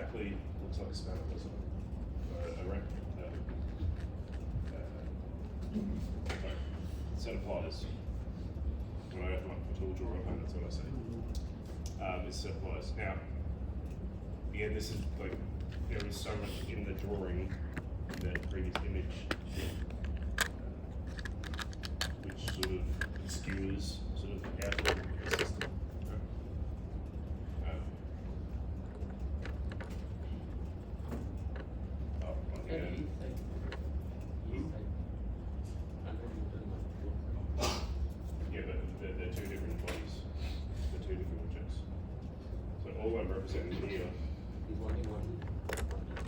exactly looks like a spanner, doesn't it? Set of pliers. When I open up the tool drawer, that's what I see. It's set of pliers. Now, again, this is like, there is so much in the drawing in that previous image which sort of obscures sort of how to look at the system. Yeah, but they're two different bodies. They're two different objects. So all I'm representing here.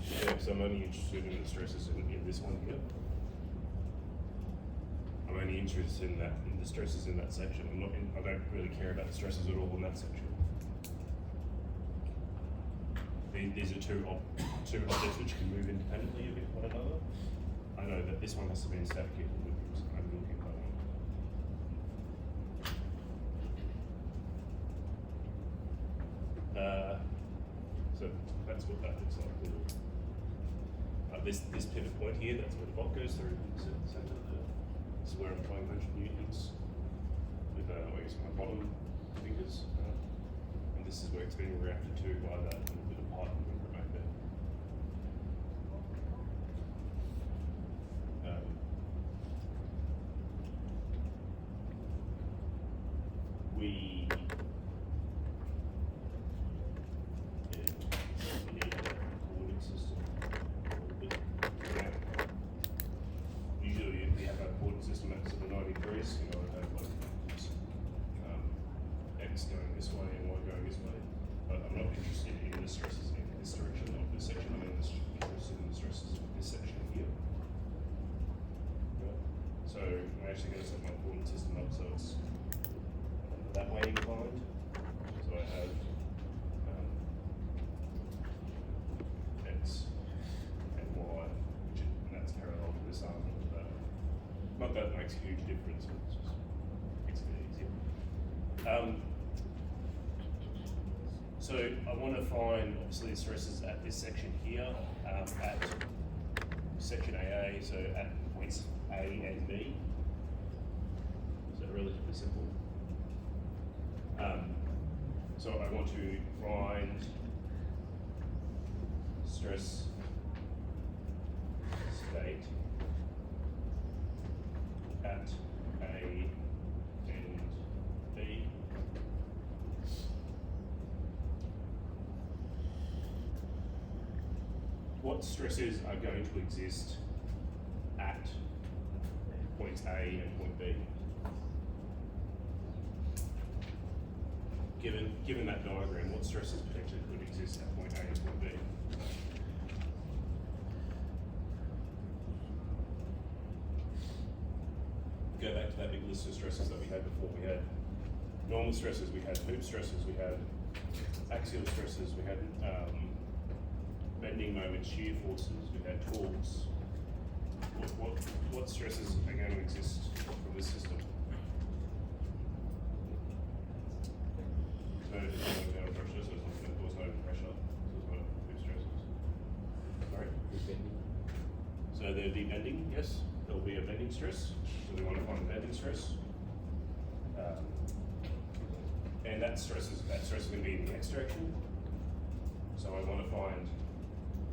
Yeah, because I'm only interested in the stresses in this one here. I'm only interested in that, in the stresses in that section. I don't really care about the stresses at all in that section. These are two objects which can move independently of one another. I know that this one has to be in static equilibrium, so I'm looking at that one. So that's what that looks like. This pivot point here, that's where the bolt goes through. This is where I'm applying 100 newtons with I guess my bottom fingers. And this is where it's being reacted to by that little bit of pipe right there. We need a coordinate system. Usually if you have a coordinate system that's at 90 degrees, you know, it have like X going this way and Y going this way. But I'm not interested in the stresses in this direction of this section. I'm interested in the stresses of this section here. Right. So I'm actually going to set my coordinate system up so it's that way inclined. So I have X and Y, and that's parallel to this arm. Not that it makes a huge difference, but it just makes it easier. So I want to find obviously the stresses at this section here, at section AA, so at points A and B. So relatively simple. So I want to find stress state at A and B. What stresses are going to exist at points A and point B? Given that diagram, what stresses potentially could exist at point A and point B? Go back to that big list of stresses that we had before. We had normal stresses, we had hoop stresses, we had axial stresses, we had bending moments, shear forces, we had torques. What stresses are going to exist from this system? No pressure, so there was no pressure, so there's no hoop stresses. Sorry? So there'd be bending, yes. There'll be a bending stress, so we want to find the bending stress. And that stress is going to be in the x direction. So I want to find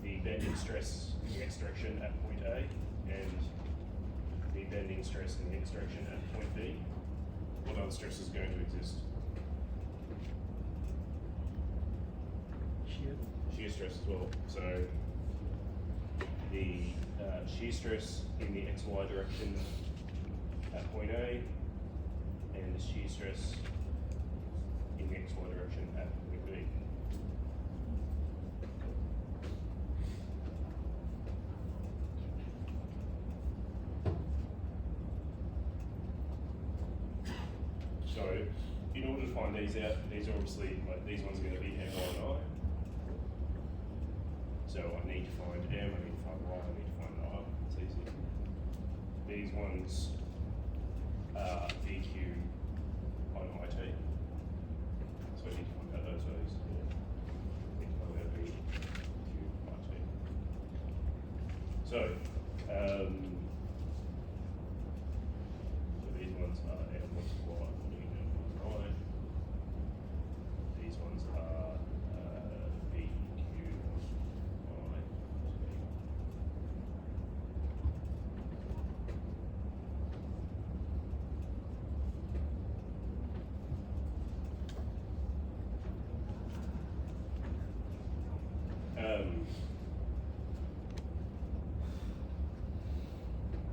the bending stress in the x direction at point A and the bending stress in the x direction at point B. What other stress is going to exist? Shear stress as well. So the shear stress in the XY direction at point A and the shear stress in the XY direction at point B. So in order to find these out, these are obviously, like these ones are going to be M, I, and I. So I need to find M, I need to find Y, I need to find I. It's easy. These ones are VQ on IT. So I need to find out those values. I need to find out V. So these ones are M1Y, M1I. These ones are VQI.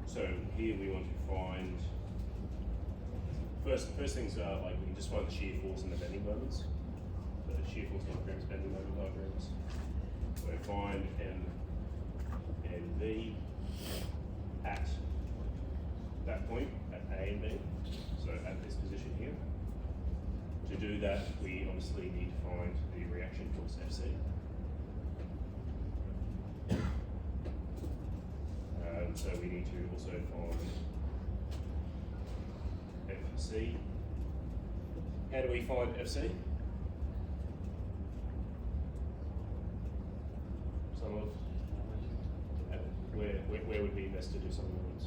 So here we want to find, first things are like we can just find the shear force and the bending moments. So shear force diagrams, bending moment diagrams. So find M and V at that point, at A and B. So at this position here. To do that, we obviously need to find the reaction force FC. So we need to also find FC. How do we find FC? Where would be best to do some movements?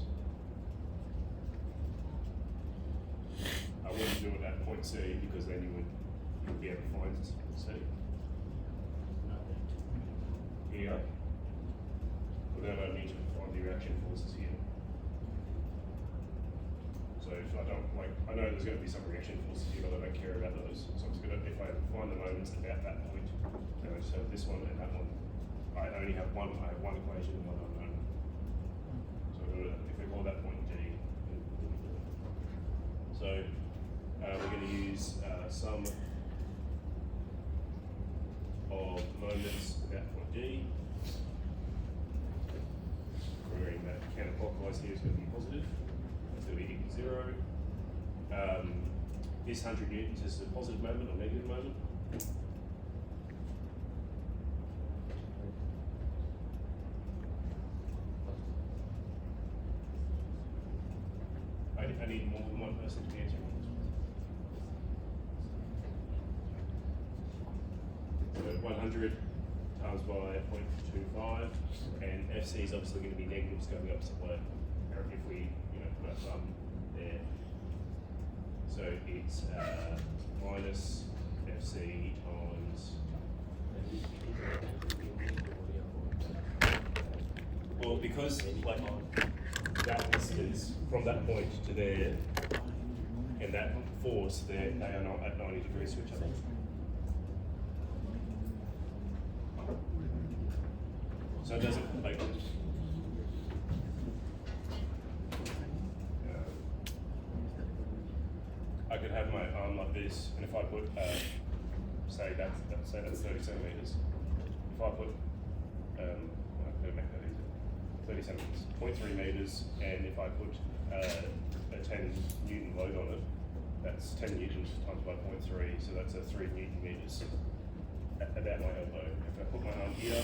I wouldn't do it at point C because then you would be able to find C. Here you go. Well, then I need to find the reaction forces here. So if I don't, like, I know there's going to be some reaction forces here, but I don't care about those. So I'm just going to, if I find the moments about that point, then I just have this one and that one. I only have one, I have one equation and one unknown. So if we call that point D, so we're going to use sum of moments about point D. Remembering that counterclockwise here is going to be positive. It's going to be equal to 0. This 100 newtons is a positive moment or negative moment. I need more than one person to be answering this. So 100 times by 0.25, and FC is obviously going to be negative, it's going to be opposite way. If we, put our thumb there. So it's minus FC times. Well, because like that distance from that point to there, and that force there, they are not at 90 degrees to each other. So it doesn't like. I could have my arm like this, and if I put, say that's 30 centimeters. If I put, I'm going to make that easy. 30 centimeters, 0.3 meters, and if I put a 10 Newton load on it, that's 10 newtons times by 0.3, so that's a 3 Newton meters about my elbow. If I put my arm here,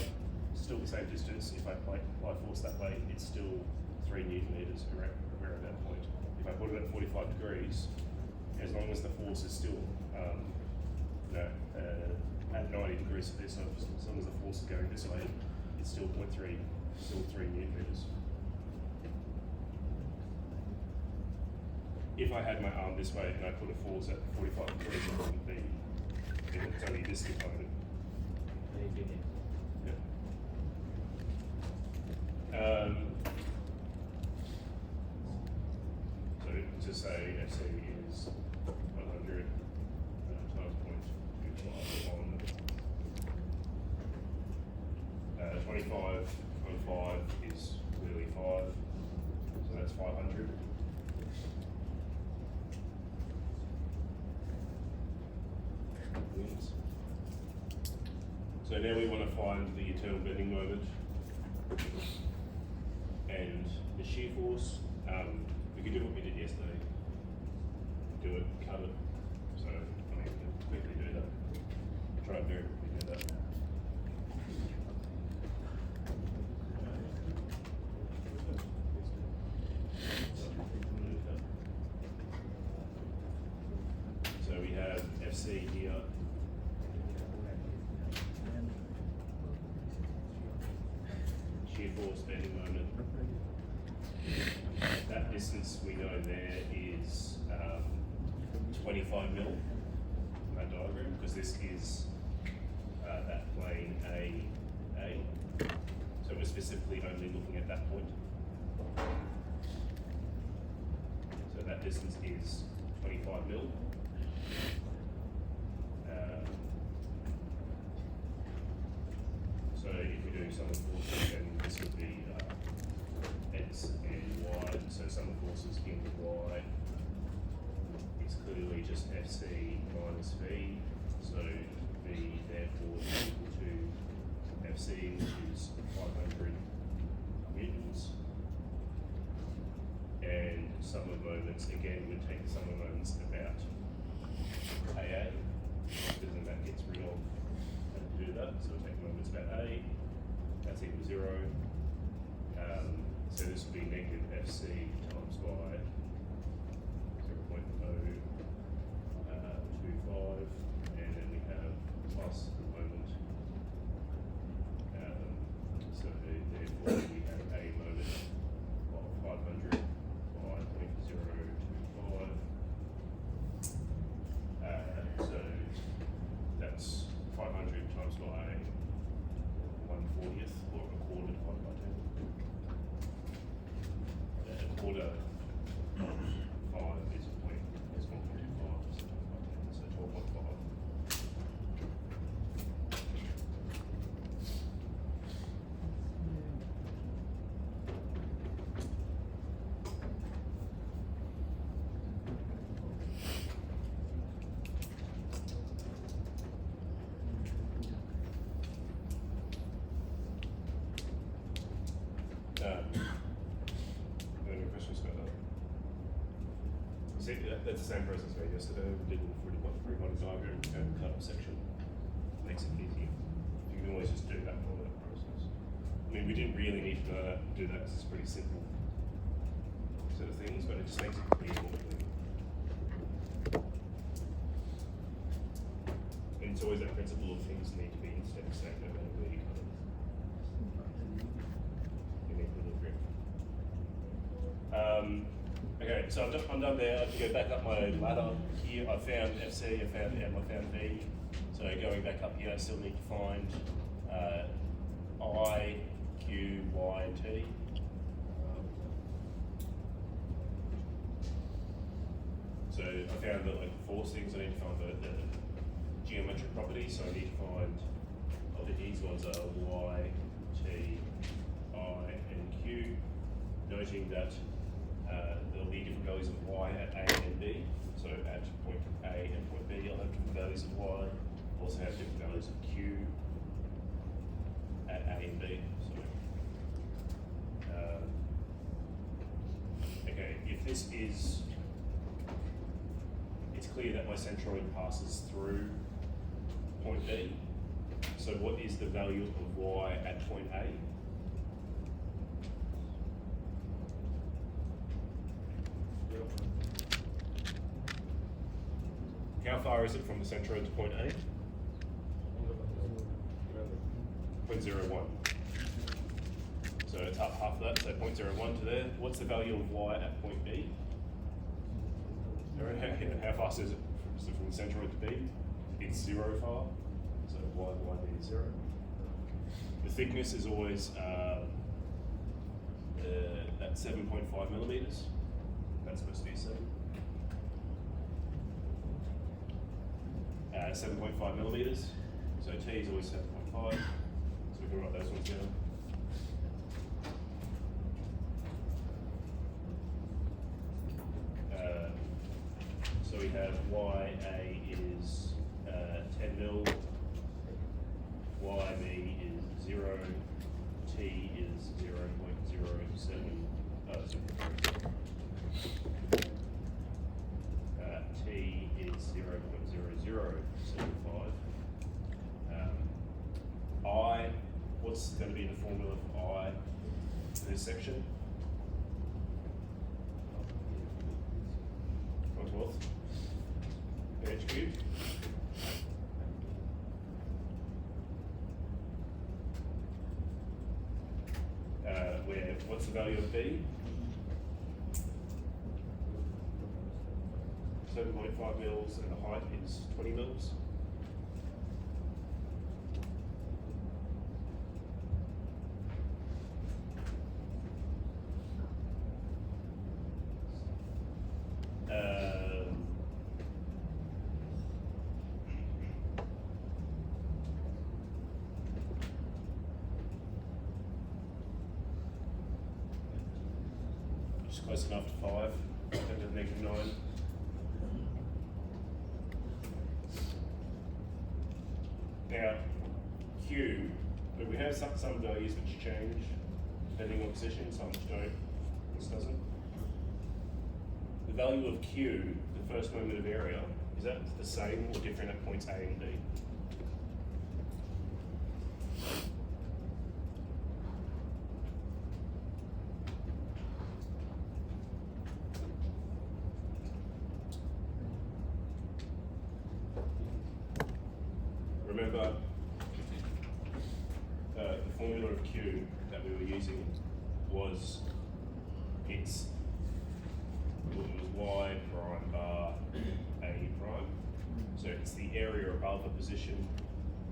still the same distance. If I apply force that way, it's still 3 Newton meters around that point. If I put it at 45 degrees, as long as the force is still at 90 degrees to this, so as long as the force is going this way, it's still 0.3, still 3 Newton meters. If I had my arm this way and I put a force at 45 degrees, it wouldn't be, it's only this component. Yeah. So to say FC is 100 times 0.25 on 25 on 5 is clearly 5, so that's 500. So now we want to find the internal bending moment and the shear force. We could do what we did yesterday. Do it, cut it. So I mean, we can quickly do that. Try and very quickly do that. So we have FC here. Shear force bending moment. That distance we know there is 25 mil in that diagram, because this is that plane A. So we're specifically only looking at that point. So that distance is 25 mil. So if we do sum of forces, then this would be X and Y. So sum of forces in Y is clearly just FC minus V. So V therefore is equal to FC, which is 500 newtons. And sum of moments, again, we'd take the sum of moments about AA, because then that gets rid of how to do that. So we'll take moments about A, that's equal to 0. So this would be negative FC times Y, 0.025, and then we have plus the moment. So therefore we have a moment of 500 by 0.025. So that's 500 times by 1/40th, or a quarter divided by 10. A quarter of 5 is 1.25, so 12.5. Any questions about that? See, that's the same process we had yesterday. We did a free body diagram and cut up section. Makes it easy. You can always just do that for that process. I mean, we didn't really need to do that because it's pretty simple sort of things, but it just makes it clear what we're doing. And it's always that principle of things need to be in steady state no matter where you kind of equilibrium. Okay, so I'm done there. I have to go back up my ladder here. I found FC, I found M, I found V. So going back up here, I still need to find I, Q, Y, and T. So I found that like force things, I need to find the geometric properties. So I need to find, these ones are Y, T, I, and Q. Noting that there'll be different values of Y at A and B. So at point A and point B, I'll have different values of Y. Also have different values of Q at A and B. So, okay, if this is, it's clear that my centroid passes through point B. So what is the value of Y at point A? How far is it from the centroid to point A? 0.01. So it's up half of that, so 0.01 to there. What's the value of Y at point B? How fast is it from the centroid to B? It's 0 far, so Y is 0. The thickness is always at 7.5 millimeters. That's supposed to be 7. 7.5 millimeters. So T is always 7.5. So we can write those ones down. So we have YA is 10 mil, YB is 0, T is 0.07, T is 0.0075. I, what's going to be the formula for I in this section? 1/12 h cubed. value of B. 7.5 mils and the height is 20 mils. Just close enough to 5, and to negative 9. Now, Q, but we have some values which change depending on position, some which don't, this doesn't. The value of Q, the first moment of area, is that the same or different at points A and B? Remember, the formula of Q that we were using was it was Y prime bar A prime. So it's the area above a position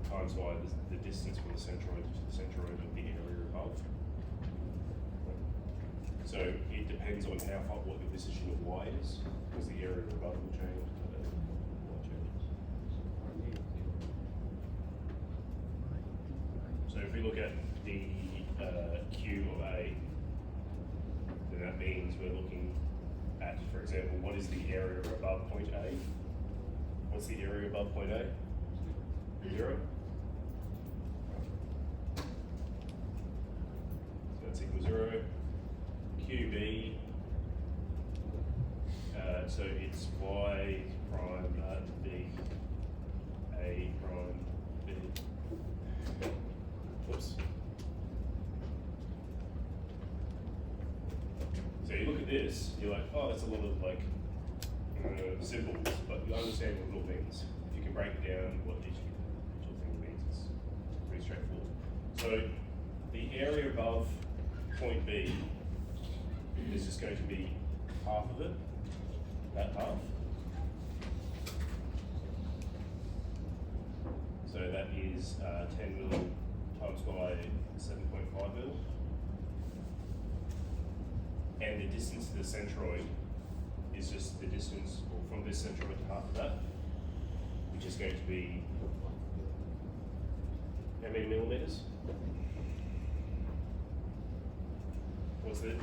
times Y, the distance from the centroid to the centroid of the area above. So it depends on what the position of Y is, because the area above will change. So if we look at the Q of A, then that means we're looking at, for example, what is the area above point A? What's the area above point A? 0. So that's equal to 0. QB, so it's Y prime B, A prime B. Whoops. So you look at this, you're like, oh, that's a lot of like symbols, but you understand what it all means. If you can break it down, what each thing means, it's pretty straightforward. So the area above point B is just going to be half of it, that half. So that is 10 mil times by 7.5 mil. And the distance to the centroid is just the distance from this centroid to half of that, which is going to be how many millimeters? What's the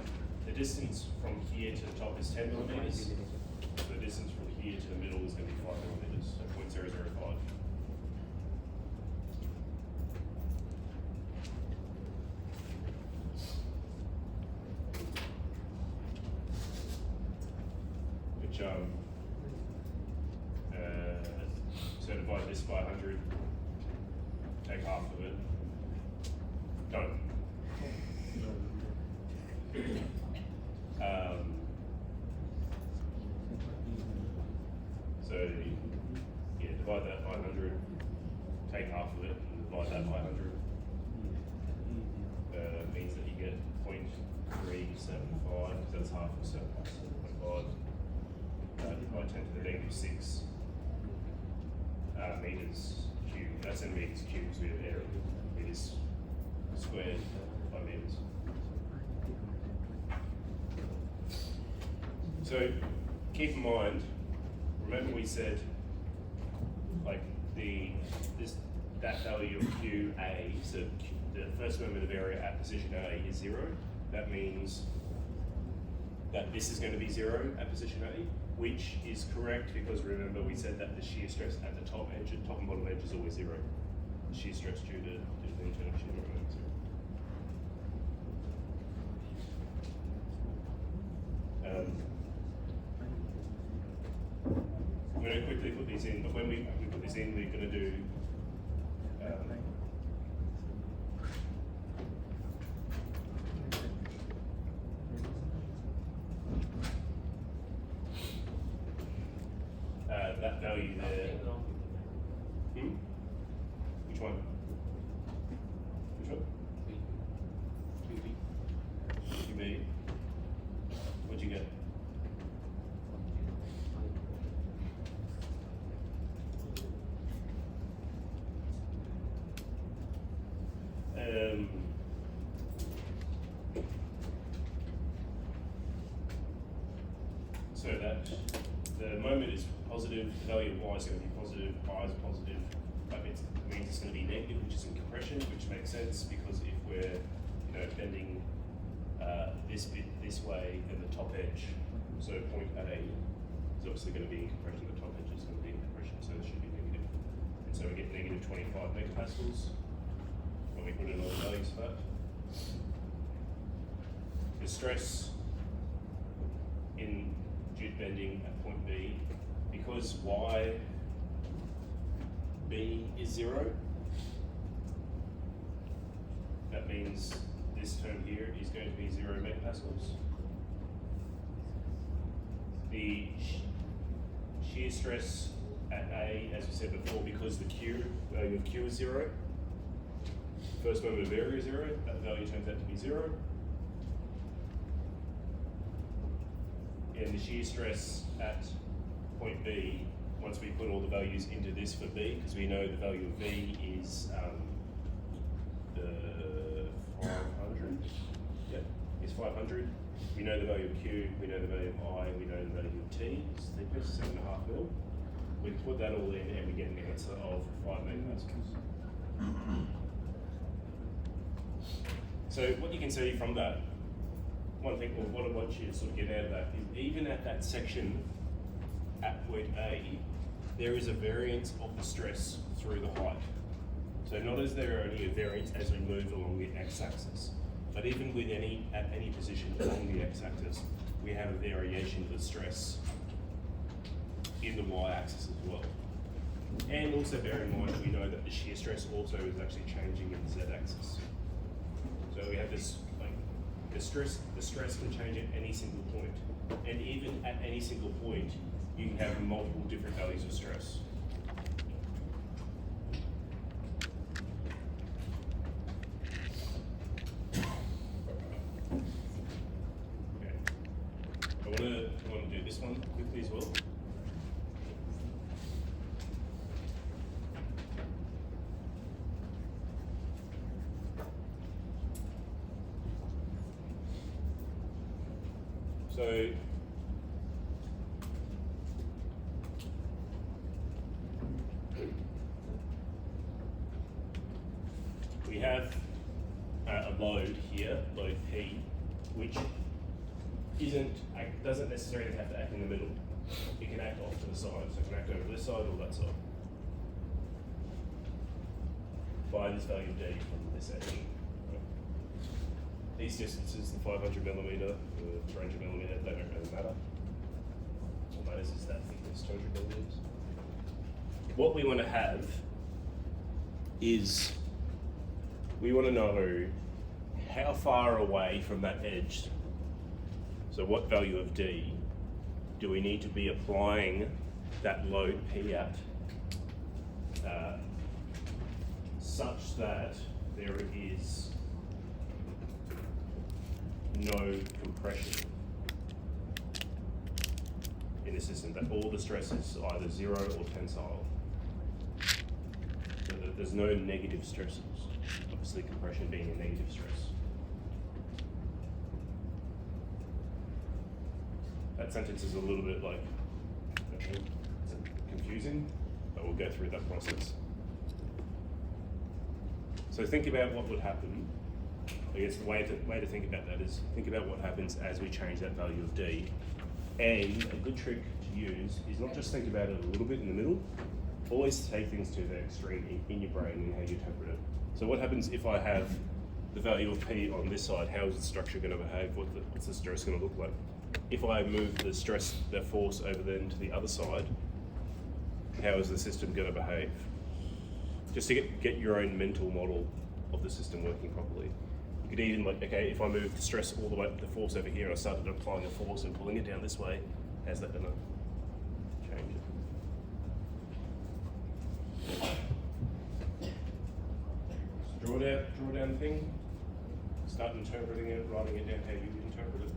distance from here to the top is 10 millimeters. So the distance from here to the middle is going to be 5 millimeters, so 0.005. Which so divide this by 100, take half of it. Don't. So yeah, divide that by 100, take half of it, and divide that by 100. Means that you get 0.375, because that's half of 7.5. By 10 to the negative 6 meters cubed. That's in meters cubed, so we have area. Meters squared by meters. So keep in mind, remember we said like that value of QA, so the first moment of area at position A is 0. That means that this is going to be 0 at position A, which is correct because remember we said that the shear stress at the top edge, top and bottom edge is always 0. The shear stress due to the internal shear moment is 0. I'm going to quickly put these in, but when we put this in, we're going to do that value there. Which one? Which one? QB. So that the moment is positive, the value of y is going to be positive, I is positive. That means it's going to be negative, which is in compression, which makes sense because if we're bending this bit this way, then the top edge, so point A is obviously going to be in compression. The top edge is going to be in compression, so it should be negative. And so we get negative 25 megapascals when we put in all the values for that. The stress in jute bending at point B, because B is 0, that means this term here is going to be 0 megapascals. The shear stress at A, as we said before, because the value of Q is 0, first moment of area is 0, that value turns out to be 0. And the shear stress at point B, once we put all the values into this for B, because we know the value of V is the 500. Yep, it's 500. We know the value of Q, we know the value of I, we know the value of T, it's thickness, 7.5 mil. We put that all in and we get an answer of 5 megapascals. So what you can see from that, one thing, or what I want you to sort of get out of that is even at that section at point A, there is a variance of the stress through the height. So not as there only a variance as we move along the x-axis, but even with at any position along the x-axis, we have a variation of the stress in the y-axis as well. And also bear in mind, we know that the shear stress also is actually changing in the z-axis. So we have this, the stress can change at any single point. And even at any single point, you can have multiple different values of stress. Okay. I want to do this one quickly as well. So we have a load here, load P, which doesn't necessarily have to act in the middle. It can act off to the side, so it can act over this side or that side by this value of D from this edge. These distances, the 500 millimeter, the 300 millimeter, they don't really matter. What matters is that thickness, 200 millimeters. What we want to have is, we want to know how far away from that edge, so what value of D, do we need to be applying that load P at, such that there is no compression in the system, that all the stress is either 0 or tensile. So that there's no negative stresses, obviously compression being a negative stress. That sentence is a little bit confusing, but we'll go through that process. So think about what would happen. I guess the way to think about that is think about what happens as we change that value of D. And a good trick to use is not just think about it a little bit in the middle, always take things to the extreme in your brain and how you interpret it. So what happens if I have the value of P on this side? How is the structure going to behave? What's the stress going to look like? If I move the force over then to the other side, how is the system going to behave? Just to get your own mental model of the system working properly. You could even okay, if I move the stress all the way, the force over here, and I started applying a force and pulling it down this way, how's that going to change it? So draw down the thing, start interpreting it, writing it down how you interpret it.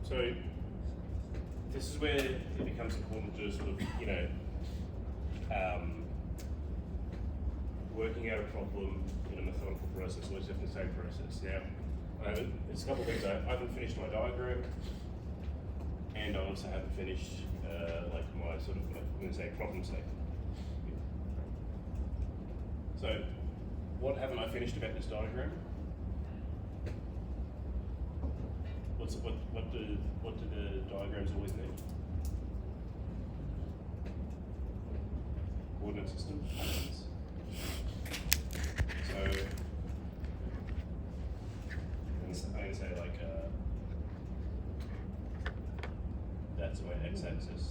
So this is where it becomes important to sort of, working out a problem in a methodical process, or just in the same process. Now, there's a couple of things. I haven't finished my diagram, and I also haven't finished like my sort of, I'm going to say, problem statement. So, what haven't I finished about this diagram? What do the diagrams always need? Coordinate system. So I'm going to say like that's my x-axis,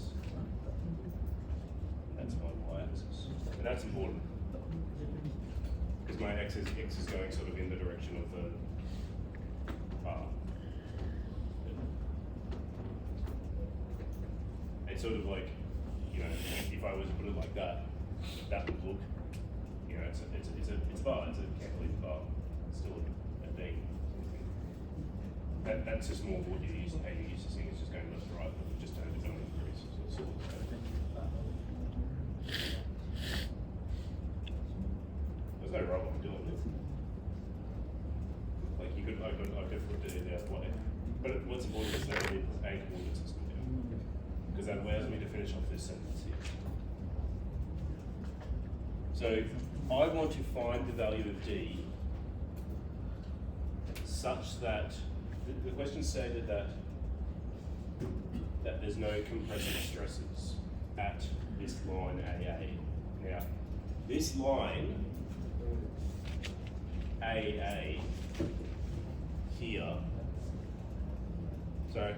that's my y-axis, and that's important because my x is going sort of in the direction of the bar. It's sort of like, if I was to put it like that, that would look, it's a bar, it's a cantilever bar, it's still a thing. That's just more what you're used to, how you're used to seeing, it's just going left to right, but we've just turned it 90 degrees, so it's sort of there's no right way of doing it. Like I could put it in the other way, but what's important is that I need a coordinate system down, because that allows me to finish off this sentence here. So I want to find the value of D such that the question stated that there's no compressive stresses at this line AA. Now, this line AA here, so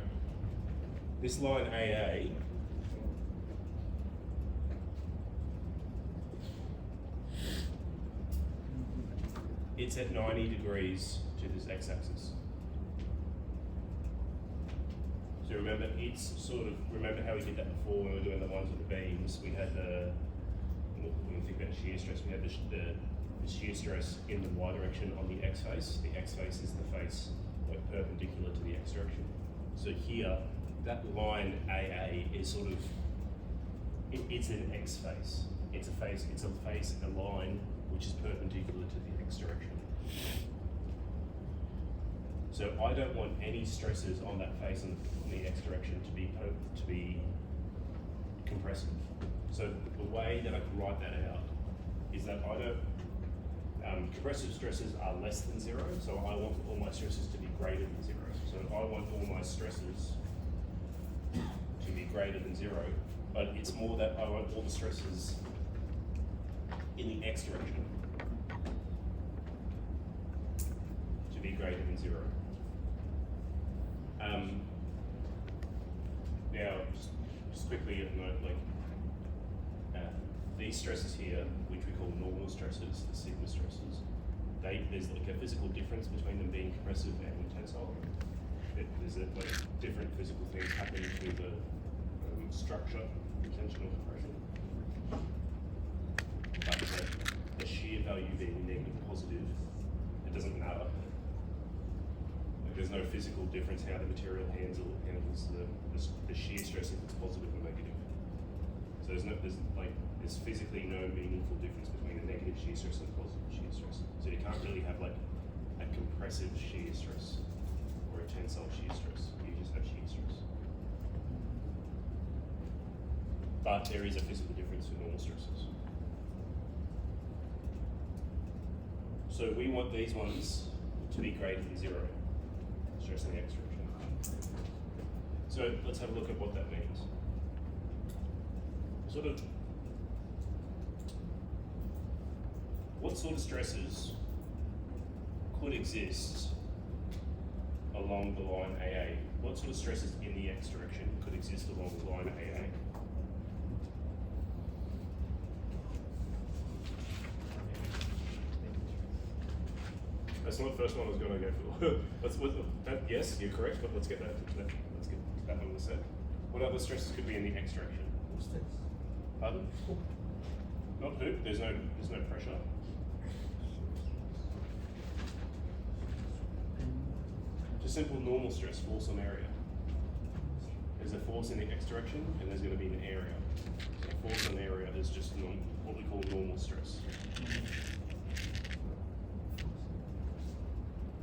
this line AA it's at 90 degrees to this x-axis. So remember, remember how we did that before when we were doing the ones with the beams? We had when we think about shear stress, we had the shear stress in the y direction on the x face. The x face is the face like perpendicular to the x direction. So here, that line AA is sort of, it's an x face. It's a line which is perpendicular to the x direction. So I don't want any stresses on that face in the x direction to be compressive. So the way that I can write that out is that I don't, compressive stresses are less than zero, so I want all my stresses to be greater than zero. So I want all my stresses to be greater than zero, but it's more that I want all the stresses in the x direction to be greater than zero. Now, just quickly note, these stresses here, which we call normal stresses, the sigma stresses, there's like a physical difference between them being compressive and tensile. There's different physical things happening to the structure, tension or compression. But the shear value being negative or positive, it doesn't matter. There's no physical difference how the material handles the shear stress if it's positive or negative. So there's physically no meaningful difference between a negative shear stress and a positive shear stress. So you can't really have like a compressive shear stress or a tensile shear stress. You just have shear stress. But there is a physical difference for normal stresses. So we want these ones to be greater than zero, stress in the x direction. So let's have a look at what that means. What sort of stresses could exist along the line AA? What sort of stresses in the x direction could exist along the line AA? That's not the first one I was going to go for. Yes, you're correct, but let's get that one in a sec. What other stresses could be in the x direction? Pardon? Not hoop. There's no pressure. Just simple normal stress, force on area. there's a force in the x direction, and there's going to be an area. So a force on area is just what we call normal stress.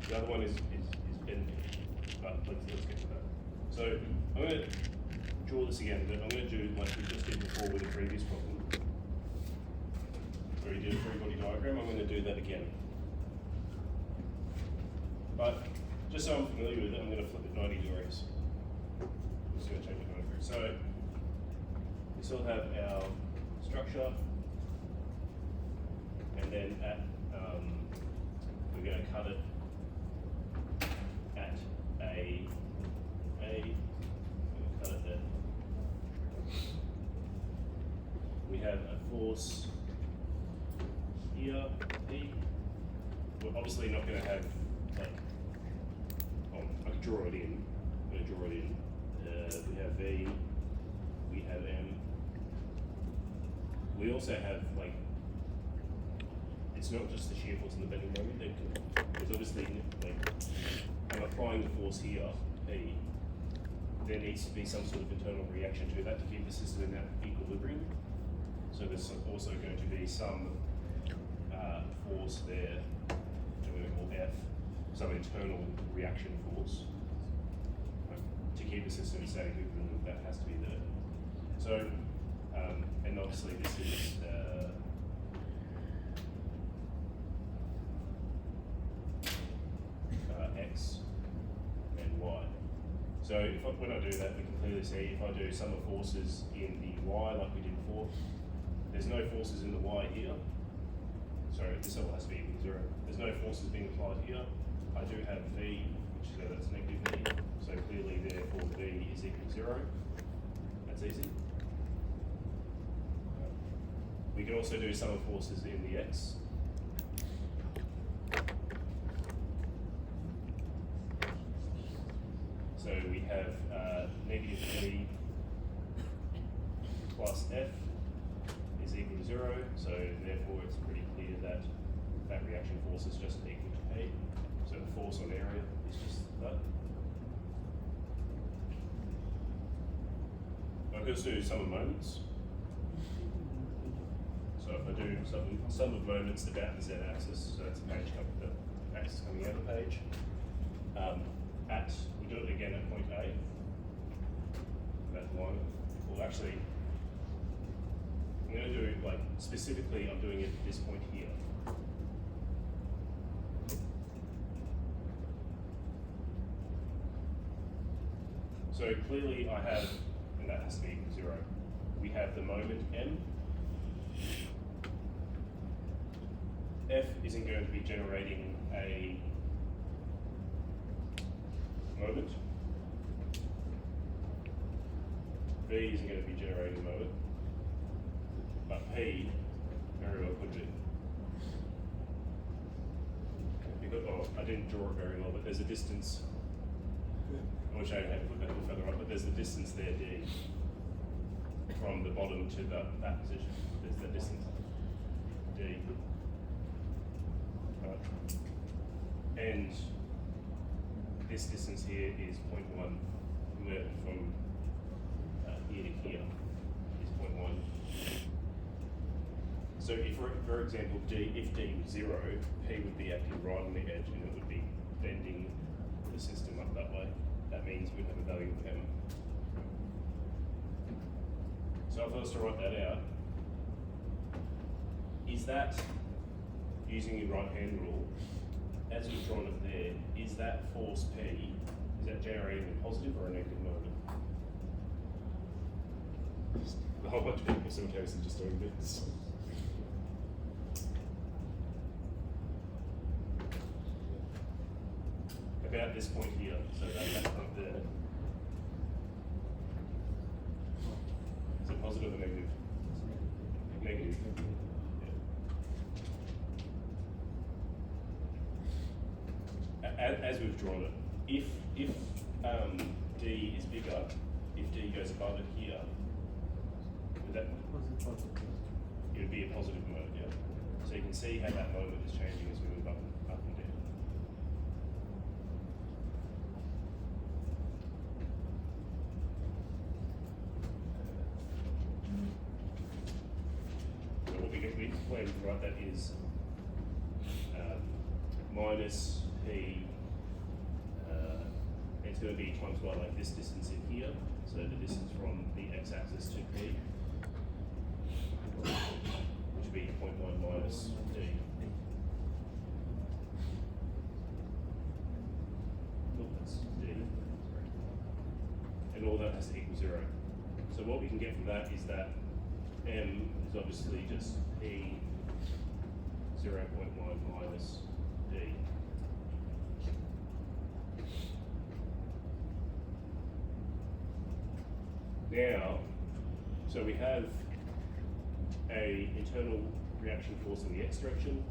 The other one is bending, but let's get to that. So I'm going to draw this again, but I'm going to do like we just did before with the previous problem, where we did a three-body diagram. I'm going to do that again. But just so I'm familiar with it, I'm going to flip it 90 degrees. I'm just going to change it 90 degrees. So we still have our structure, and then we're going to cut it at A. I'm going to cut it there. We have a force here, P. We're obviously not going to have I could draw it in. I'm going to draw it in. We have V, we have M. We also have it's not just the shear force and the bending moment. There's obviously I'm applying the force here, P. There needs to be some sort of internal reaction to that to keep the system in that equilibrium. So there's also going to be some force there, we're going to call F, some internal reaction force to keep the system in static equilibrium. That has to be there. So, and obviously this is X and Y. So when I do that, we can clearly see if I do sum of forces in the Y like we did before, there's no forces in the Y here. Sorry, this all has to be equal to 0. There's no forces being applied here. I do have V, which is that's negative V. So clearly, therefore, V is equal to 0. That's easy. We can also do sum of forces in the X. So we have negative V plus F is equal to 0. So therefore, it's pretty clear that that reaction force is just equal to P. So the force on area is just that. I could just do sum of moments. So if I do sum of moments about the z-axis, so that's a page the axis coming out of the page. We do it again at point A. That line. Well, actually, I'm going to do specifically. I'm doing it at this point here. So clearly I have, and that has to be equal to 0. We have the moment M. F isn't going to be generating a moment. V isn't going to be generating a moment. But P very well could be. Because, I didn't draw it very well, but there's a distance. I wish I had put that a little further up, but there's the distance there, D, from the bottom to that position. There's that distance, D. And this distance here is 0.1. From here to here is 0.1. So if, for example, if D was 0, P would be acting right on the edge and it would be bending the system up that way. That means we'd have a value of M. So if I was to write that out, is that, using your right hand rule, as we've drawn it there, is that force P, is that generating a positive or a negative moment? A whole bunch of people simultaneously just doing this. About this point here, so that point there. Is it positive or negative? Negative. Yeah. As we've drawn it, if D is bigger, if D goes above it here, would that it would be a positive moment, yeah. So you can see how that moment is changing as we move up and down. way we can write that is minus P, it's going to be times by like this distance in here, so the distance from the x-axis to P, which would be 0.1 minus D. That's D. And all that has to equal 0. So what we can get from that is that M is obviously just P 0.1 minus D. Now, so we have a internal reaction force in the x direction,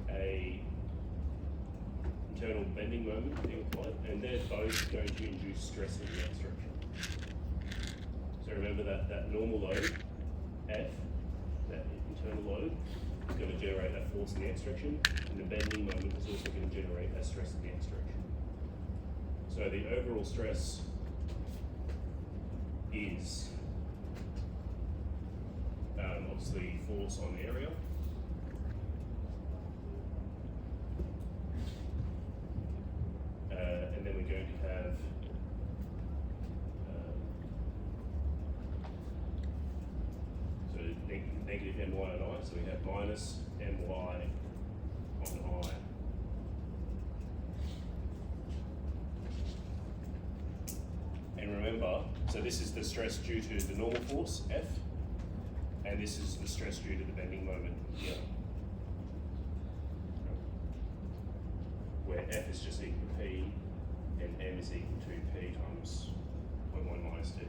a internal bending moment being applied, and they're both going to induce stress in the x direction. So remember that normal load, F, that internal load, is going to generate that force in the x direction, and the bending moment is also going to generate that stress in the x direction. So the overall stress is obviously force on area. And then we're going to have so negative my on I, so we have minus my on I. And remember, so this is the stress due to the normal force, F, and this is the stress due to the bending moment here, where F is just equal to P, and M is equal to P times 0.1 minus D.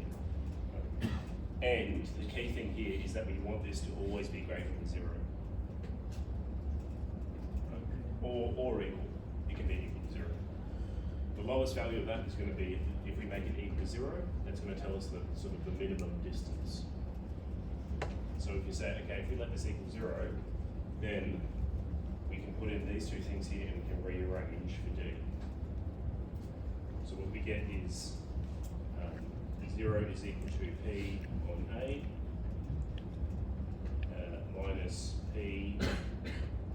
And the key thing here is that we want this to always be greater than 0. Or equal. It can be equal to 0. The lowest value of that is going to be, if we make it equal to 0, that's going to tell us the sort of the minimum distance. So if you say, okay, if we let this equal 0, then we can put in these two things here and we can rearrange for D. So what we get is 0 is equal to P on A minus P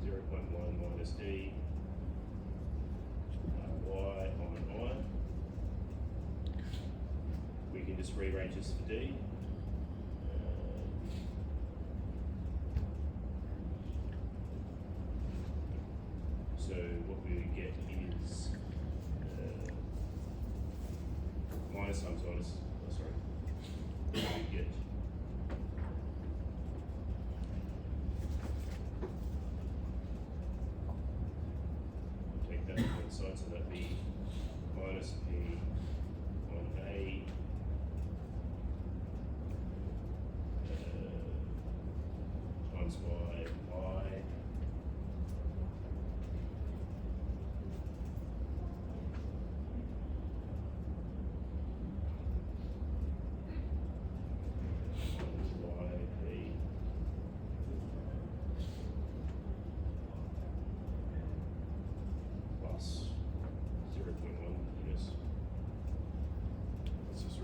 0.1 minus D Y on I. We can just rearrange this for D. So what we get is minus times minus, we get take that to one side, so that'd be minus P on A times Y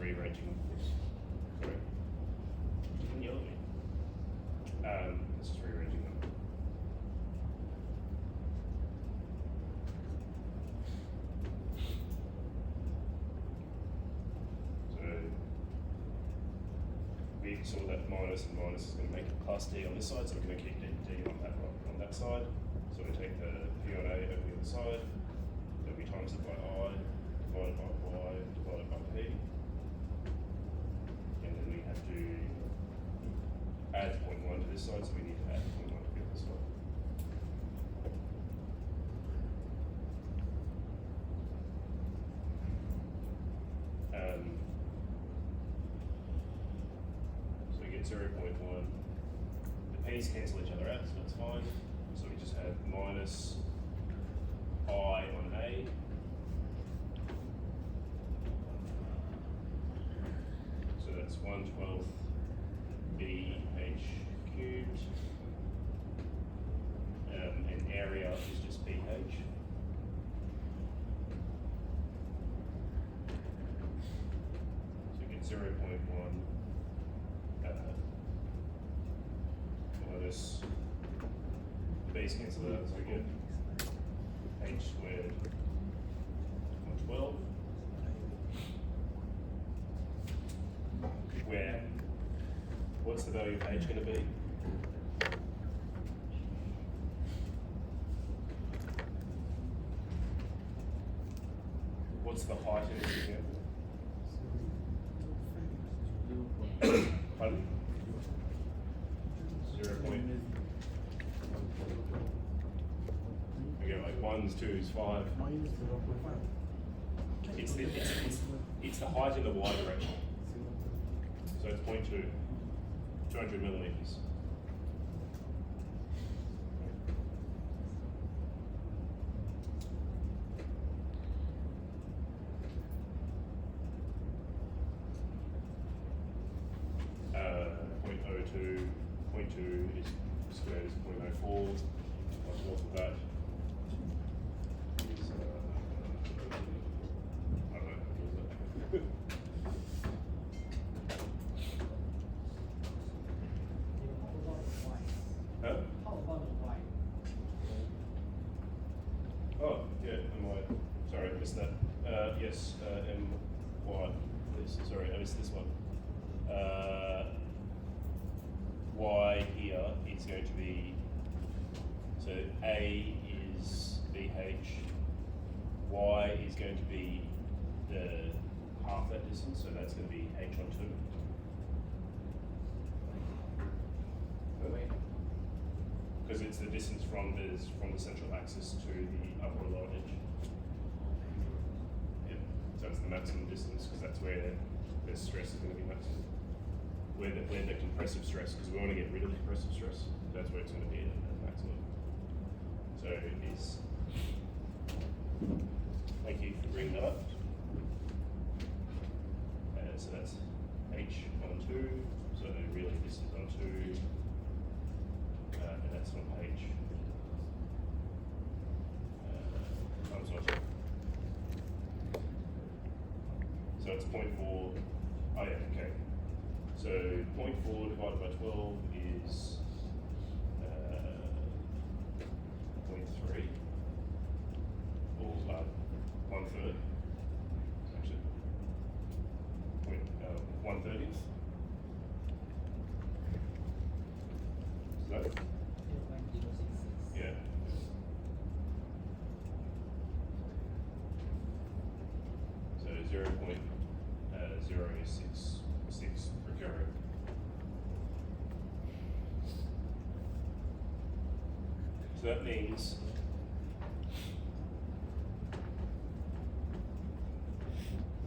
rearranging. Sorry. You can yell at me. Let's just rearranging them. So we sort of left minus, and minus is going to make it plus D on this side, so we're going to keep D on that side. So we take the P on A over the other side. So we times it by I, divided by Y, divided by P. To add 0.1 to this side, so we need to add 0.1 to the other side. So we get 0.1. The p's cancel each other out, so that's fine. So we just have minus I on A. That's 1/12 BH cubed, and area is just BH. So we get 0.1 minus b's cancel that, so we get h squared 112, where, what's the value of h going to be? What's the height in this example? Pardon? 0 point. Okay, like 1s, 2s, 5. It's the height in the y direction. So it's 0.2, 200 millimeters. Point 2 is squared is 0.04. 1/4 of that is, I don't know, what is it? Huh? Oh, yeah, my, sorry, I missed that. Yes, my, please, sorry, I missed this one. Y here is going to be, so A is BH, Y is going to be the half that distance, so that's going to be H on 2. Because it's the distance from the central axis to the upper or lower edge. Yeah. So it's the maximum distance, because that's where the stress is going to be maximum. Where the compressive stress, because we want to get rid of the compressive stress, that's where it's going to be at maximum. So it is. Thank you for bringing that up. So that's H on 2. So really this is on 2, and that's on H. I'm sorry. So it's 0.4. Oh yeah, okay. So 0.4 divided by 12 is 0.3, or 1/3, actually, 1/30. Is that? Yeah. So 0.066 recurring. So that means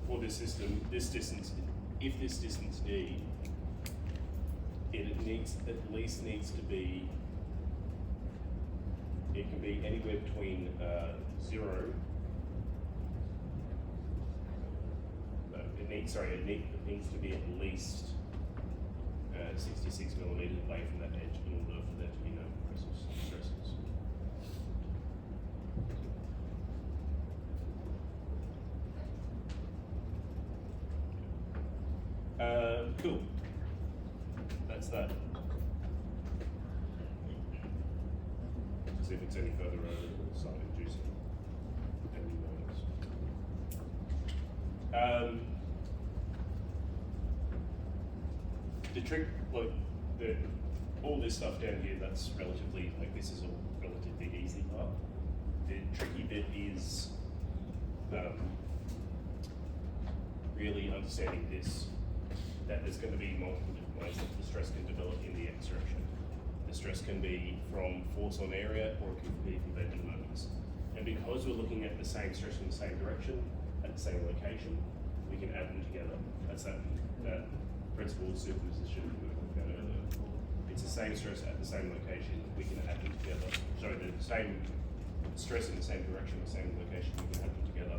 for this system, this distance, if this distance D, it needs at least needs to be. It can be anywhere between 0. It needs to be at least 66 millimeters away from that edge in order for there to be no compressive stresses. Cool. That's that. See if it's any further over, we'll start inducing any moments. The trick, like all this stuff down here, that's relatively, like this is a relatively easy part. The tricky bit is really understanding this, that there's going to be multiple different ways that the stress can develop in the X direction. The stress can be from force on area, or it can be from bending moments. And because we're looking at the same stress in the same direction, at the same location, we can add them together. That's that principle of superposition we were talking about earlier. It's the same stress at the same location, we can add them together. So the same stress in the same direction, the same location, we can add them together.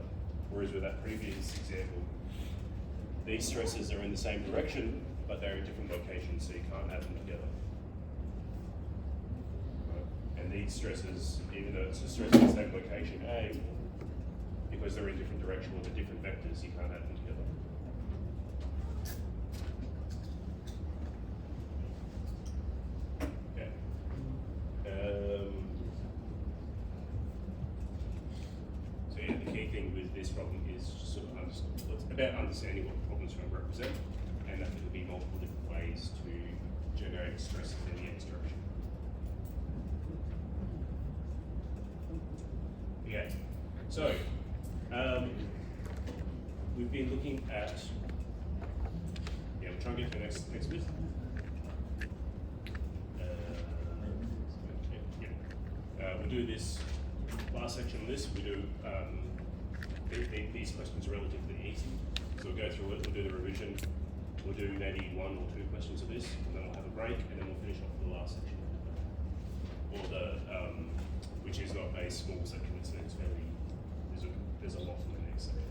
Whereas with that previous example, these stresses are in the same direction, but they're in different locations, so you can't add them together. Right. And these stresses, even though it's a stress in the same location A, because they're in different direction or they're different vectors, you can't add them together. Okay. this problem is sort of it's about understanding what the problem's trying to represent, and that there could be multiple different ways to generate stresses in the x direction. Okay, so we've been looking at, we'll try and get to the next bit. We'll do this last section on this. We do these questions are relatively easy, so we'll go through it. We'll do the revision. We'll do maybe 1 or 2 questions of this, and then we'll have a break, and then we'll finish off the last section, or which is not a small section. It's fairly there's a lot in the next section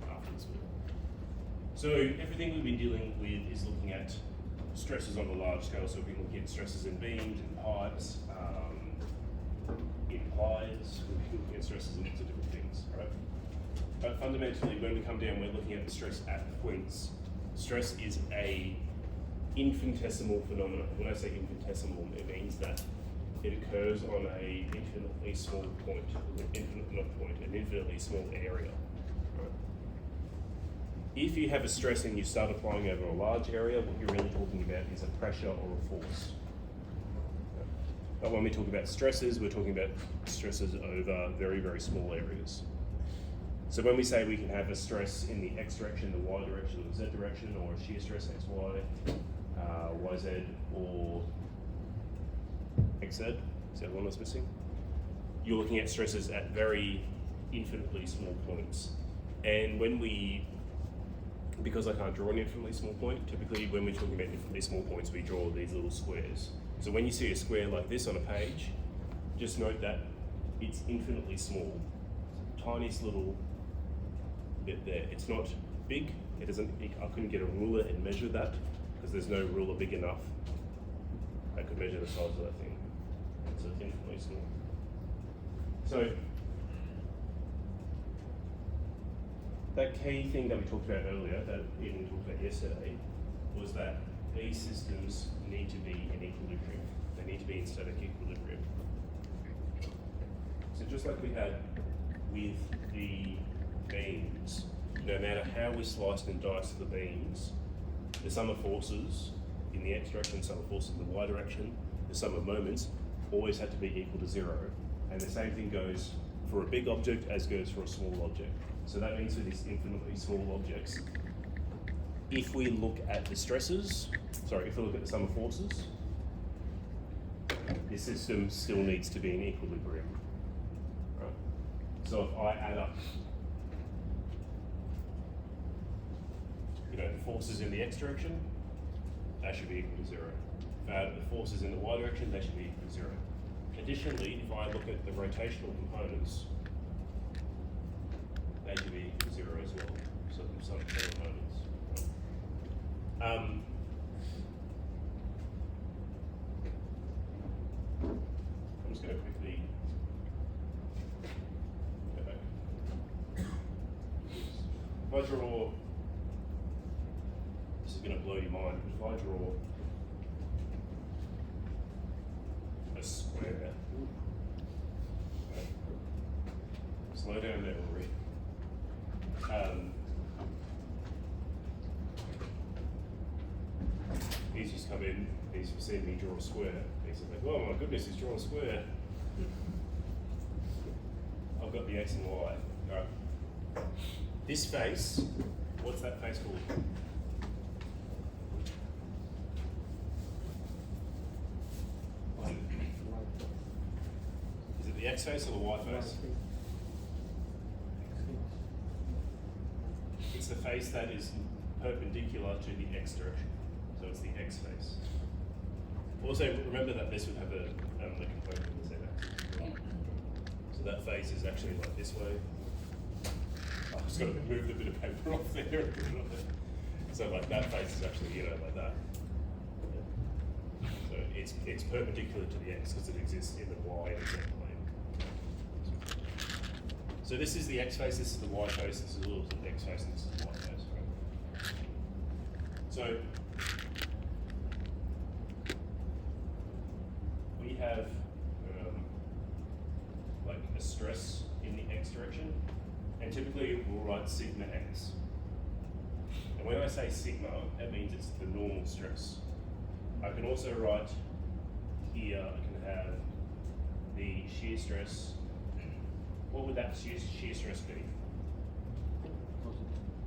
after this one. So everything we've been dealing with is looking at stresses on the large scale. So we've been looking at stresses in beams, in pipes, in pliers. We've been looking at stresses in lots of different things, right? But fundamentally, when we come down, we're looking at the stress at points. Stress is a infinitesimal phenomenon. When I say infinitesimal, it means that it occurs on a infinitely small point, an infinitely small area. Right? If you have a stress and you start applying over a large area, what you're really talking about is a pressure or a force. But when we talk about stresses, we're talking about stresses over very, very small areas. So when we say we can have a stress in the x direction, the y direction, the z direction, or a shear stress xy, yz, or xz, is that one that's missing? You're looking at stresses at very infinitely small points. And because I can't draw an infinitely small point, typically when we're talking about infinitely small points, we draw these little squares. So when you see a square like this on a page, just note that it's infinitely small. Tiniest little bit there. It's not big. I couldn't get a ruler and measure that because there's no ruler big enough. I could measure the size of that thing. So it's infinitely small. So that key thing that we talked about earlier, that even talked about yesterday, was that these systems need to be in equilibrium. They need to be in static equilibrium. So just like we had with the beams, no matter how we sliced and diced the beams, the sum of forces in the x direction, sum of forces in the y direction, the sum of moments always had to be equal to 0. And the same thing goes for a big object as goes for a small object. So that means for these infinitely small objects, if we look at the stresses, if we look at the sum of forces, this system still needs to be in equilibrium. Right? So if I add up the forces in the x direction, that should be equal to 0. If I add the forces in the y direction, they should be equal to 0. Additionally, if I look at the rotational components, they should be equal to 0 as well. So some components. I'm just going to quickly go back. If I draw, this is going to blow your mind, but if I draw a square, slow down there, Rory. He's just come in, he's seen me draw a square. He's like, oh my goodness, he's drawn a square. I've got the x and y. Right. This face, what's that face called? Is it the x face or the y face? It's the face that is perpendicular to the x direction. So it's the x face. Also, remember that this would have a component in the z axis. So that face is actually like this way. I've just got to move the bit of paper off there. So like that face is actually, like that. So it's perpendicular to the x because it exists in the y and z plane. So this is the x face, this is the y face, this is also the x face, and this is the y face, right? So we have like a stress in the x direction, and typically And when I say sigma, that means it's the normal stress. I can also write here, I can have the shear stress. What would that shear stress be?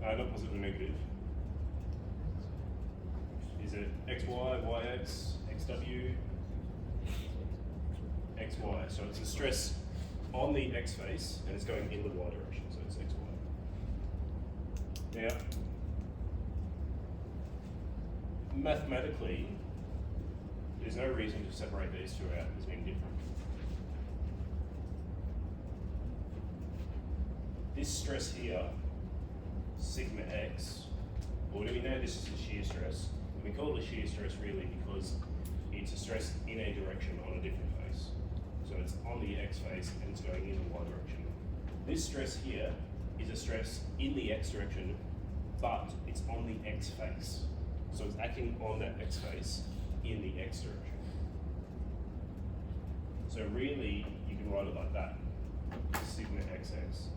Not positive or negative. Is it xy, yx, xw, xy? So it's a stress on the x face and it's going in the y direction, so it's xy. Now, mathematically, there's no reason to separate these two out as being different. This stress here, sigma x, well, we know this is a shear stress. We call it a shear stress really because it's a stress in a direction on a different face. So it's on the x face and it's going in the y direction. This stress here is a stress in the x direction, but it's on the x face. So it's acting on that x face in the x direction. So really, you can write it like that, sigma xx.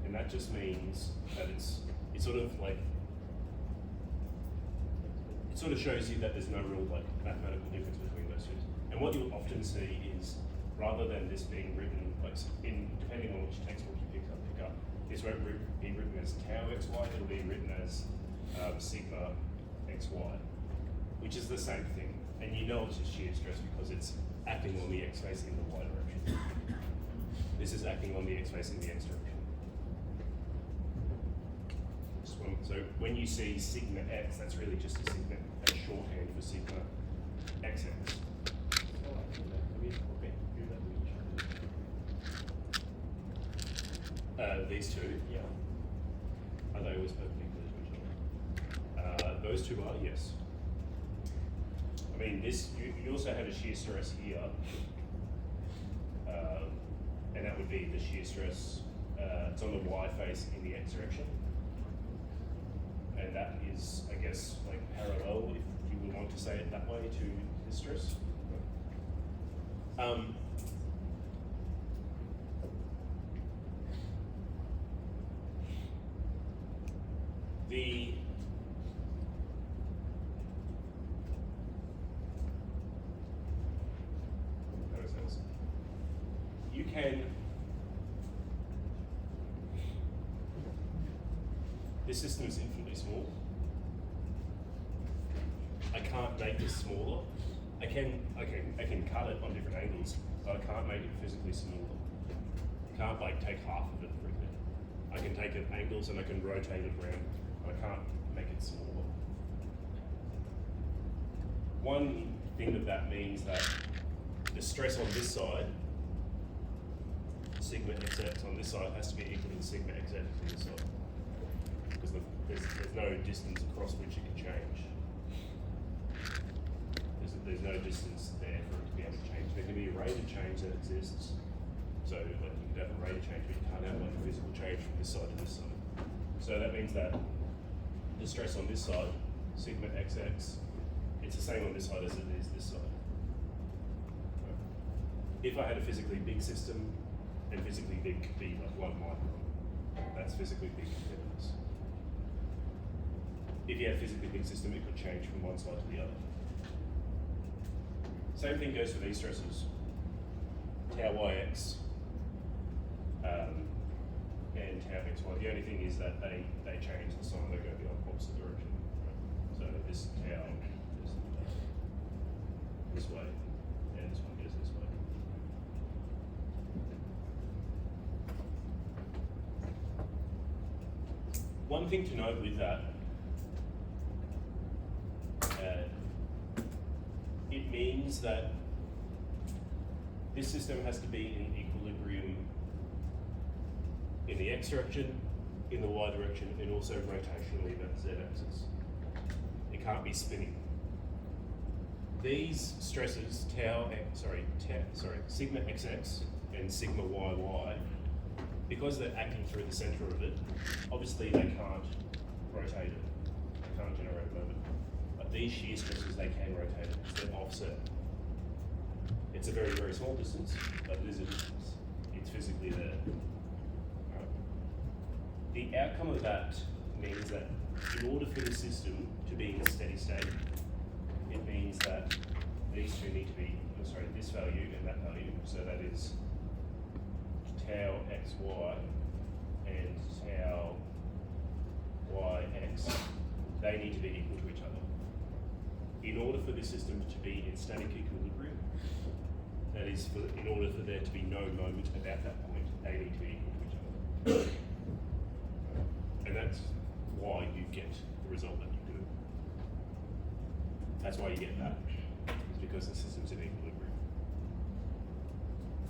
And that just means that it's sort of like, it sort of shows you that there's no real like mathematical difference between those two. And what you'll often see is, rather than this being written, like depending on which textbook you pick up, this won't be written as tau xy, it'll be written as sigma xy, which is the same thing. And you know it's a shear stress because it's acting on the x face in the y direction. This is acting on the x face in the x direction. So when you see sigma x, that's really just a shorthand for sigma xx. These two? Yeah. Are they always perpendicular to each other? Those two are, yes. I mean, this, you also had a shear stress here, and that would be the shear stress, it's on the y face in the x direction. And that is, I guess, like parallel, if you would want to say it that way, to this stress. You can, this system is infinitely small. I can't make this smaller. I can cut it on different angles, but I can't make it physically smaller. I can't like take half of it, for example. I can take it angles and I can rotate it around, but I can't make it smaller. One thing that means that the stress on this side, sigma xx on this side, has to be equal to sigma xx on this side. Because there's no distance across which it can change. There's no distance there for it to be able to change. There can be a rate of change that exists. So like you could have a rate of change, but you can't have like a physical change from this side to this side. So that means that the stress on this side, sigma xx, it's the same on this side as it is this side. If I had a physically big system, and physically big could be like 1 micron, that's physically big compared to this. If you had a physically big system, it could change from one side to the other. Same thing goes for these stresses, tau yx and tau xy. The only thing is that they change the sign, they go the opposite direction. Right? So this tau goes this way, and this one goes this way. One thing to note with that, it means that this system has to be in equilibrium in the x direction, in the y direction, and also rotationally about the z axis. It can't be spinning. These stresses, sigma xx and sigma yy, because they're acting through the center of it, obviously they can't rotate it. They can't generate a moment. But these shear stresses, they can rotate it. They're offset. It's a very, very small distance, but it is a distance. It's physically there. Right. The outcome of that means that in order for the system to be in a steady state, it means that these two need to be, this value and that value, so that is tau xy and tau yx, they need to be equal to each other. In order for this system to be in static equilibrium, that is, in order for there to be no moment about that point, they need to be equal to each other. And that's why you get the result that you do. That's why you get that. It's because the system's in equilibrium.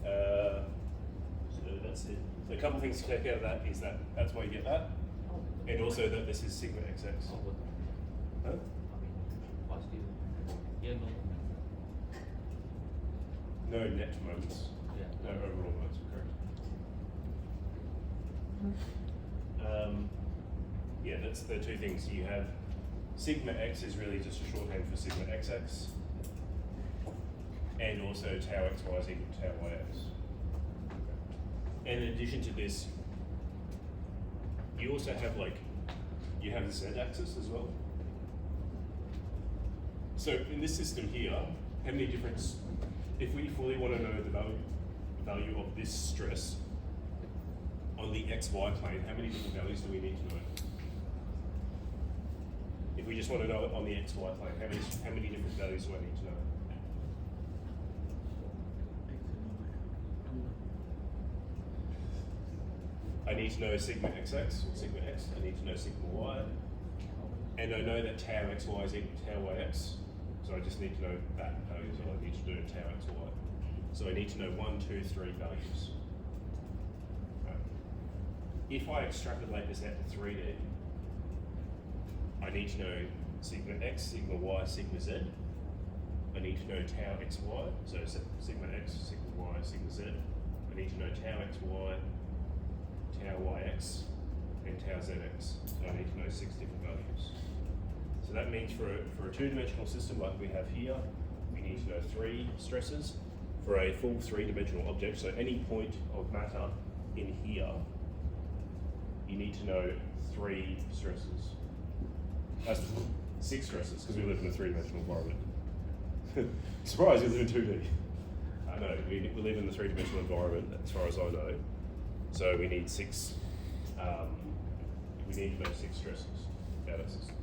So that's it. So a couple of things to take out of that is that that's why you get that, and also that this is sigma xx. Huh? No net moments. No overall moments, correct. Yeah, that's the two things. You have sigma x is really just a shorthand for sigma xx, and also tau xy is equal to tau yx. And in addition to this, you also have you have the z-axis as well. So in this system here, how many different, if we fully want to know the value of this stress on the xy plane, how many different values do we need to know? If we just want to know it on the xy plane, how many different values do I need to know? I need to know sigma xx or sigma x. I need to know sigma y, and I know that tau xy is equal to tau yx. So I just need to know that value is all I need to do tau xy. So I need to know 1, 2, 3 values. Right. If I extrapolate this out to 3D, I need to know sigma x, sigma y, sigma z. I need to know tau xy, so sigma x, sigma y, sigma z. I need to know tau xy, tau yx, and tau zx. So I need to know 6 different values. So that means for a two-dimensional system like we have here, we need to know 3 stresses. For a full 3-dimensional object, so any point of matter in here, you need to know 3 stresses. That's 6 stresses, because we live in a 3-dimensional environment. Surprise, we live in 2D. I know, we live in the 3-dimensional environment, as far as I know. So we need 6, we need to know 6 stresses out of systems.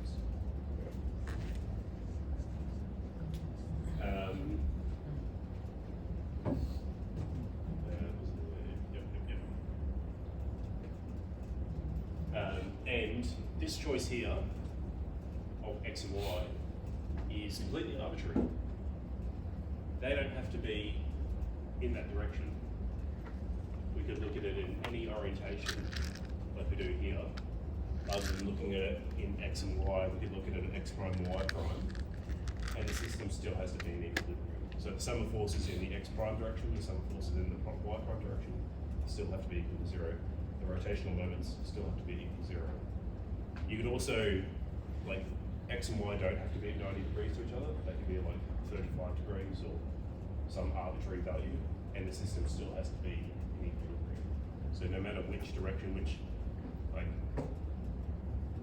And this choice here of x and y is completely arbitrary. They don't have to be in that direction. We could look at it in any orientation like we do here. Rather than looking at it in x and y, we could look at it in x prime and y prime, and the system still has to be in equilibrium. So the sum of forces in the x prime direction, the sum of forces in the y prime direction still have to be equal to 0. The rotational moments still have to be equal to 0. You could also, x and y don't have to be at 90 degrees to each other. They can be 35 degrees or some arbitrary value, and the system still has to be in equilibrium. So no matter which direction,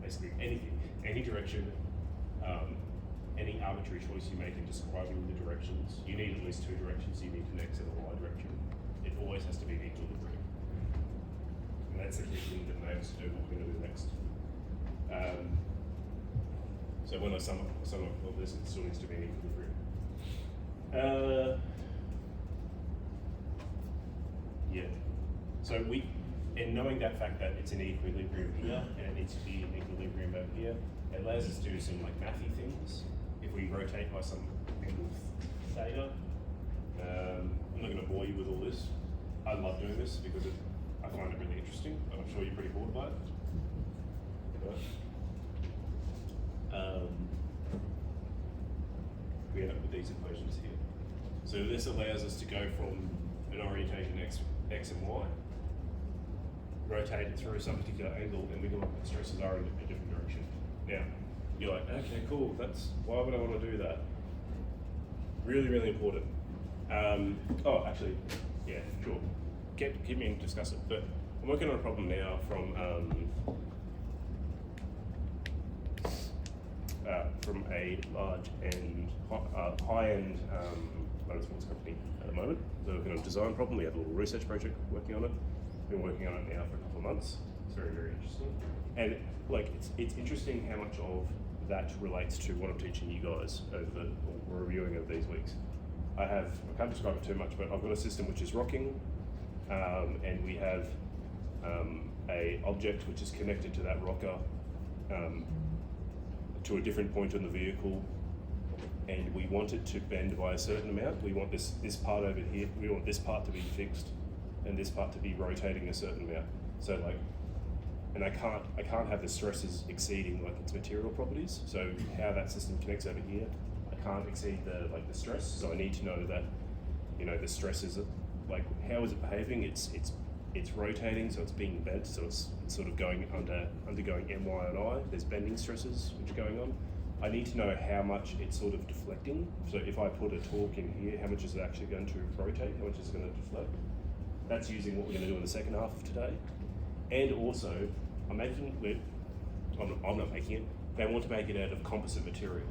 basically anything, any direction, any arbitrary choice you make in describing the directions, you need at least 2 directions. You need an x and a y direction. It always has to be in equilibrium. And that's the key thing that enables us to do what we're going to do next. So when I sum up all this, it still needs to be in equilibrium. Yeah. So and knowing that fact that it's in equilibrium here and it needs to be in equilibrium over here, it allows us to do some mathy things. If we rotate by some angle theta, I'm not going to bore you with all this. I love doing this because I find it really interesting, but I'm sure you're pretty bored by it. We end up with these equations here. So this allows us to go from an orientation x and y, rotate it through some particular angle, and we can look at stresses are in a different direction. Now, you're like, okay, cool, why would I want to do that? Really, really important. Actually, yeah, sure. Keep me and discuss it. But I'm working on a problem now from from a large and high-end motorsports company at the moment. They're working on a design problem. We have a little research project working on it. Been working on it now for a couple of months. It's very, very interesting. And like, it's interesting how much of that relates to what I'm teaching you guys or reviewing over these weeks. I can't describe it too much, but I've got a system which is rocking, and we have a object which is connected to that rocker to a different point on the vehicle, and we want it to bend by a certain amount. We want this part over here, we want this part to be fixed and this part to be rotating a certain amount. So like, and I can't have the stresses exceeding like its material properties. So how that system connects over here, I can't exceed the stress. So I need to know that, you know, the stress is like, how is it behaving? It's rotating, so it's being bent, so it's sort of undergoing MY and I. There's bending stresses which are going on. I need to know how much it's sort of deflecting. So if I put a torque in here, how much is it actually going to rotate? How much is it going to deflect? That's using what we're going to do in the second half of today. And also, I'm not making it, they want to make it out of composite material.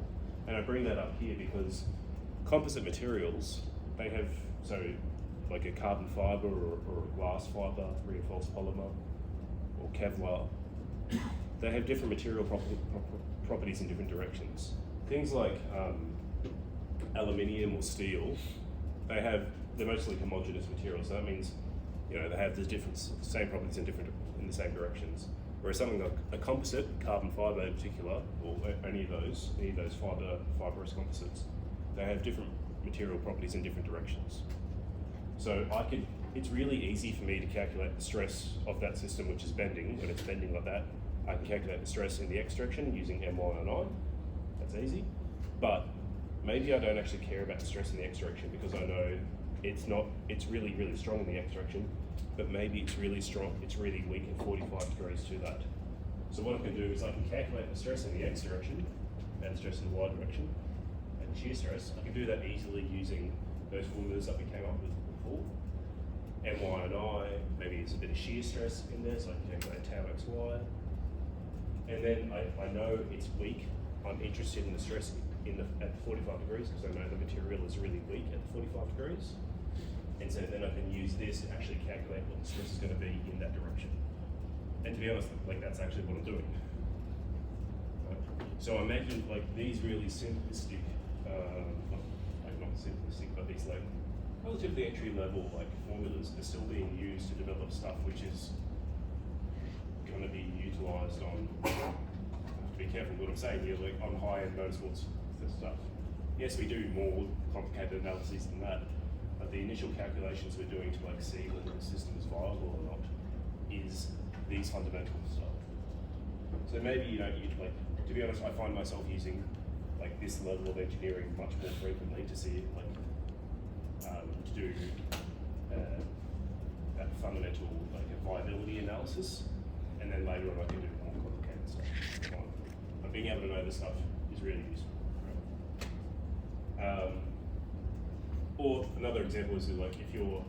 And I bring that up here because composite materials, they have, so like a carbon fiber or a glass fiber, reinforced polymer, or Kevlar, they have different material properties in different directions. Things like aluminium or steel, they're mostly homogeneous materials. So that means, you know, they have the same properties in the same directions. Whereas something like a composite, carbon fiber in particular, or any of those fibrous composites, they have different material properties in different directions. So it's really easy for me to calculate the stress of that system which is bending. When it's bending like that, I can calculate the stress in the X direction using MY and I. That's easy. But maybe I don't actually care about the stress in the X direction because I know it's really, really strong in the X direction, but maybe it's really weak in 45 degrees to that. So what I can do is I can calculate the stress in the X direction and the stress in the Y direction and shear stress. I can do that easily using those formulas that we came up with before. MY and I, maybe there's a bit of shear stress in there, so I can calculate tau XY. And then I know it's weak. I'm interested in the stress at 45 degrees because I know the material is really weak at 45 degrees. And so then I can use this to actually calculate what the stress is going to be in that direction. And to be honest, like that's actually what I'm doing. Right? So I'm making like these really simplistic, not simplistic, but these like relatively entry level like formulas are still being used to develop stuff which is going to be utilised on, I have to be careful what I'm saying here, like on high-end motorsports stuff. Yes, we do more complicated analyses than that, but the initial calculations we're doing to like see whether the system is viable or not is these fundamental stuff. So maybe you don't like, to be honest, I find myself using like this level of engineering much more frequently to see like to do that fundamental like a viability analysis, and then later on I can do more complicated stuff. But being able to know this stuff is really useful. Right? Or another example is like if you're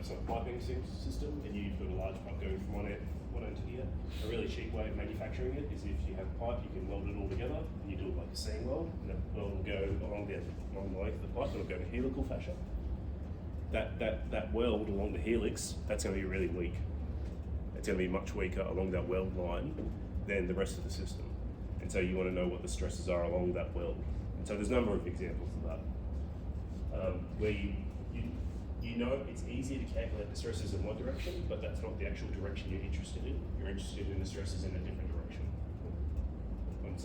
some piping system and you've got a large pipe going from one end to here, a really cheap way of manufacturing it is if you have a pipe, you can weld it all together and you do it like a seam weld, and that weld will go along the length of the pipe, it'll go in helical fashion. That weld along the helix, that's going to be really weak. It's going to be much weaker along that weld line than the rest of the system. And so you want to know what the stresses are along that weld. And so there's a number of examples of that. Where you know it's easy to calculate the stresses in one direction, but that's not the actual direction you're interested in. You're interested in the stresses in a different direction, on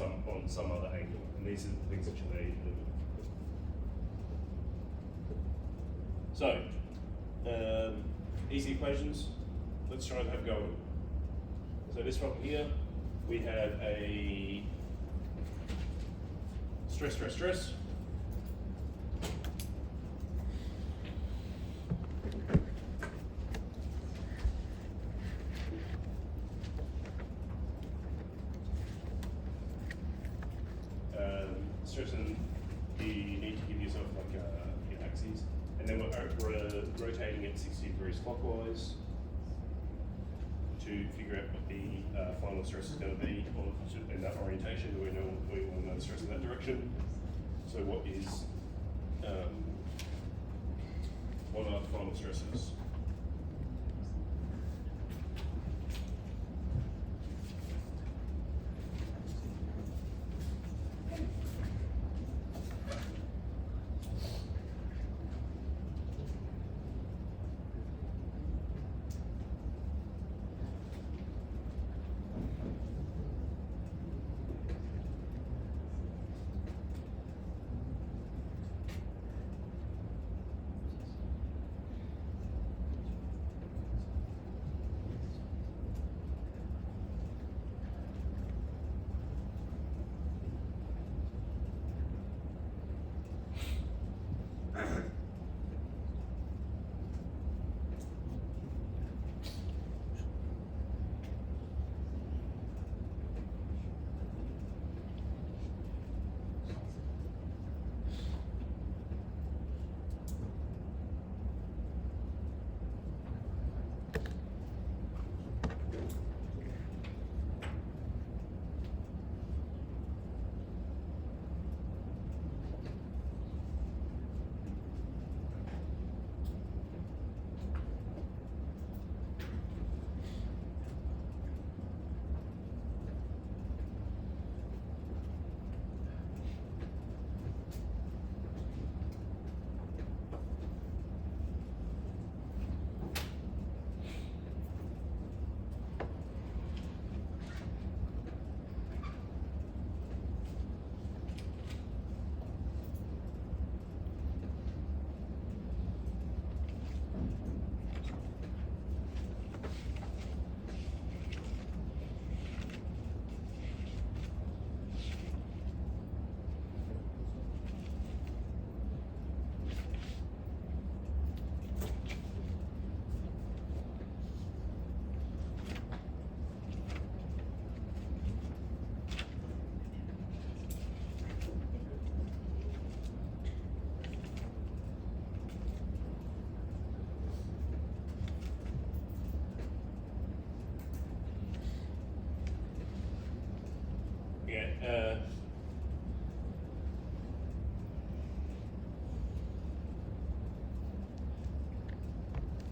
some other angle. And these are the things that you need. So, easy equations. Let's try and have a go. So this one here, we have a stress. Stress, and you need to give yourself like your axes, and then we're rotating at 60 degrees clockwise to figure out what the final stress is going to be in that orientation. We know we want to know the stress in that direction. So what are the final stresses?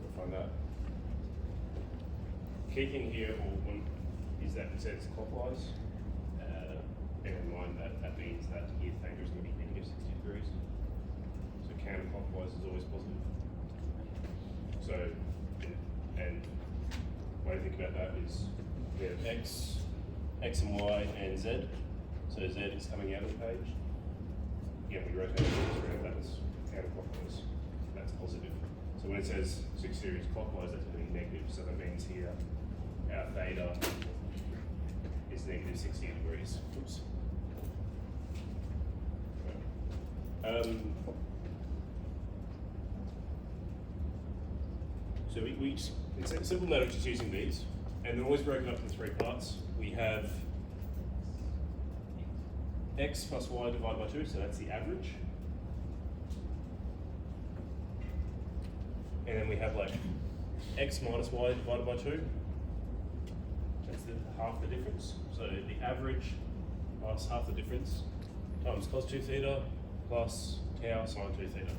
We'll find out. Key thing here is that it says clockwise. Bear in mind that that means that here theta is going to be negative 60 degrees. So counterclockwise is always positive. So, and the way to think about that is we have x and y and z. So z is coming out of the page. Again, we rotate it around, that's counterclockwise. That's positive. So when it says 6 series clockwise, that's going to be negative. So that means here our theta is negative 60 degrees. Oops. So it's a simple matter of just using these, and they're always broken up into 3 parts. We have x plus y divided by 2, so that's the average. And then we have like x minus y divided by 2. That's half the difference. So the average plus half the difference times cos 2 theta plus tau sine 2 theta.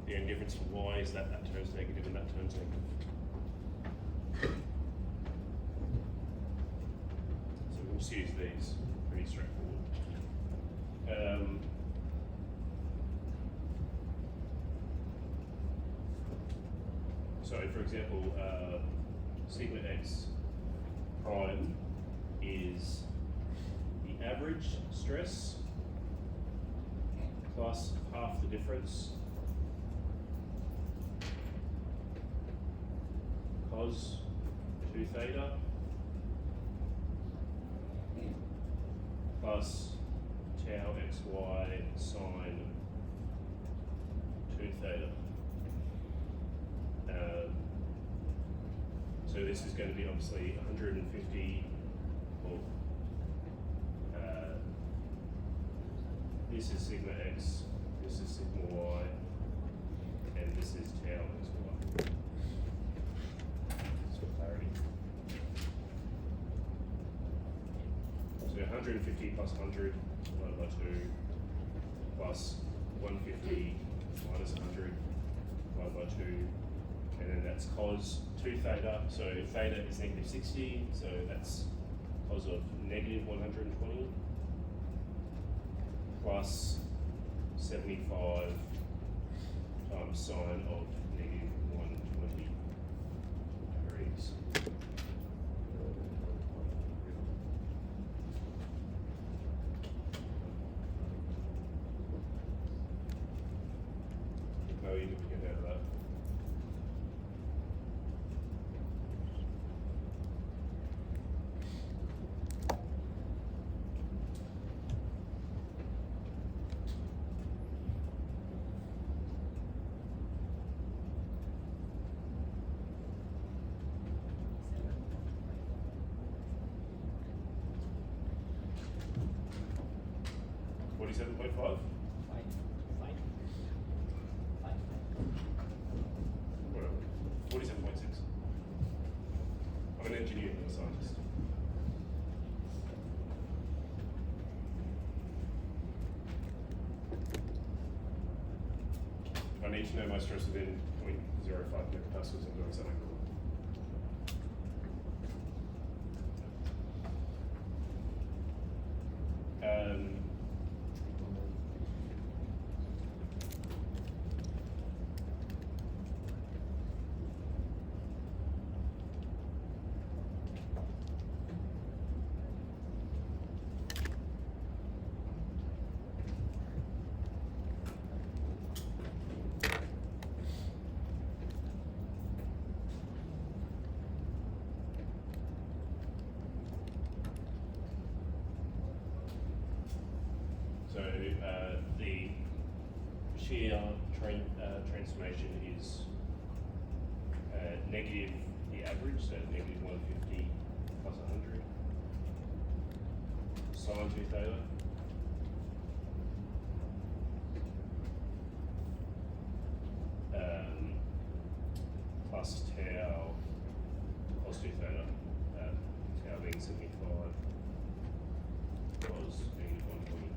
The only difference for y is that that turns negative and that turns negative. So we'll just use these, pretty straightforward. So for example, sigma x prime is the average stress plus half the difference cos 2 theta plus tau xy sine 2 theta. So this is going to be obviously 150, well, this is sigma x, this is sigma y, and this is tau xy. Just for clarity. 150 plus 100 divided by 2 plus 150 minus 100 divided by 2, and then that's cos 2 theta, so theta is negative 60, so that's cos of negative 120 plus 75 times sine of negative 120 degrees. No, you can get out of that. $47.5? Whatever. 47.6. I'm an engineer, not a scientist. I need to know my stress within 0.05 megapascals. I'm doing something cool. So the shear transformation is negative the average, so negative 150 plus 100 sine 2 theta plus tau cos 2 theta, tau being 75 cos negative 120.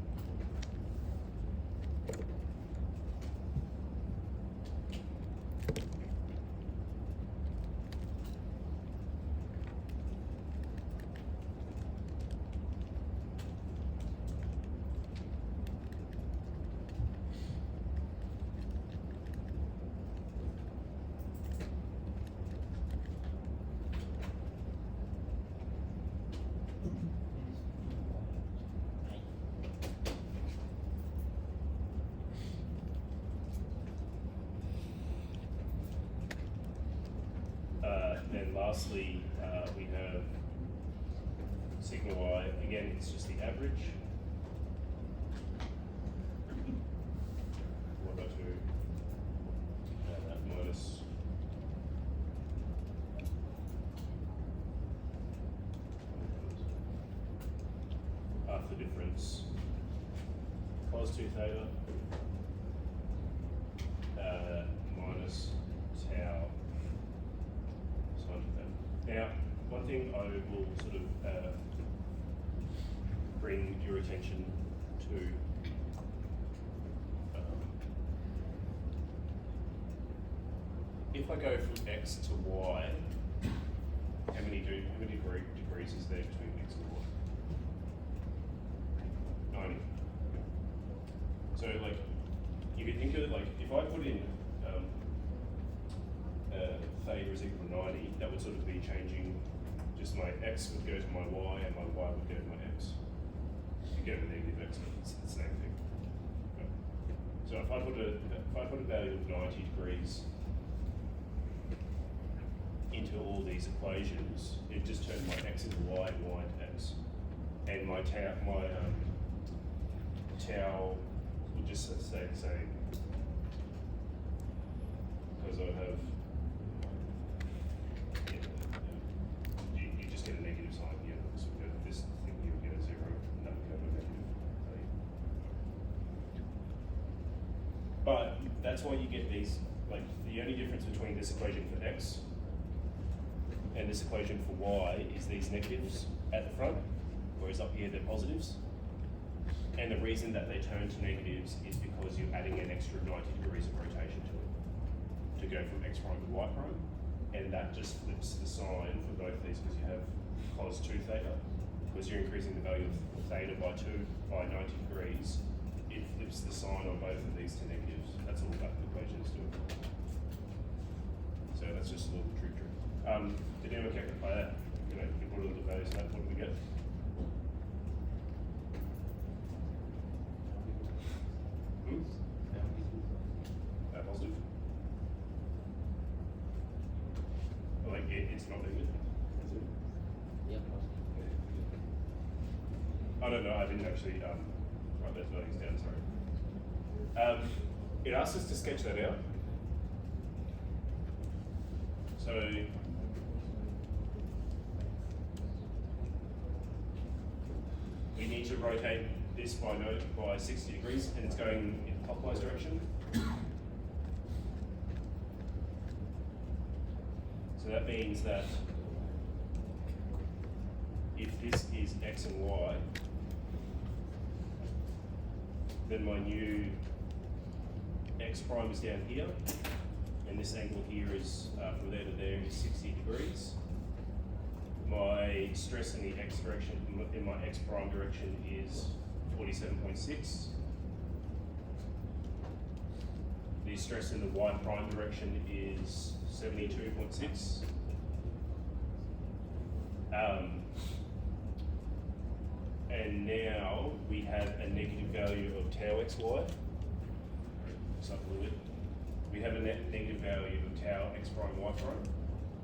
And lastly, we have sigma y. Again, it's just the average. 1/2 minus half the difference cos 2 theta minus tau. Now, one thing I will sort of bring your attention to, if I go from X to Y, how many degrees is there between X and Y? 90. So, like, you could think of it like if I put in theta is equal to 90, that would sort of be changing, just my X would go to my Y and my Y would go to my X. You go to negative X, but it's the same thing. Okay. So if I put a value of 90 degrees into all these equations, it just turned my X into Y and Y into X. And my tau would just stay the same. Because I have you just get a negative sign here. So this thing here will get a 0, and that will go to a negative. But that's why you get these, like the only difference between this equation for X and this equation for Y is these negatives at the front. whereas up here they're positives. And the reason that they turn to negatives is because you're adding an extra 90 degrees of rotation to it to go from x prime to y prime, and that just flips the sign for both these because you have cos 2 theta. Because you're increasing the value of theta by 90 degrees, it flips the sign on both of these to negatives. That's all that equation is doing. So that's just a little trick. Did anyone calculate that? You know, you put a little values in that, what do we get? Positive? Like, it's not negative. Yeah. I don't know, I didn't actually write those values down, sorry. It asks us to sketch that out. So, we need to rotate this by 60 degrees, and it's going in the clockwise direction. So that means that if this is x and y, then my new x prime is down here, and this angle here is from there to there is 60 degrees. My stress in the x direction, in my x prime direction, is 47.6. The stress in the y prime direction is 72.6. And now we have a negative value of tau xy. Just up a little bit. We have a negative value of tau x prime y prime.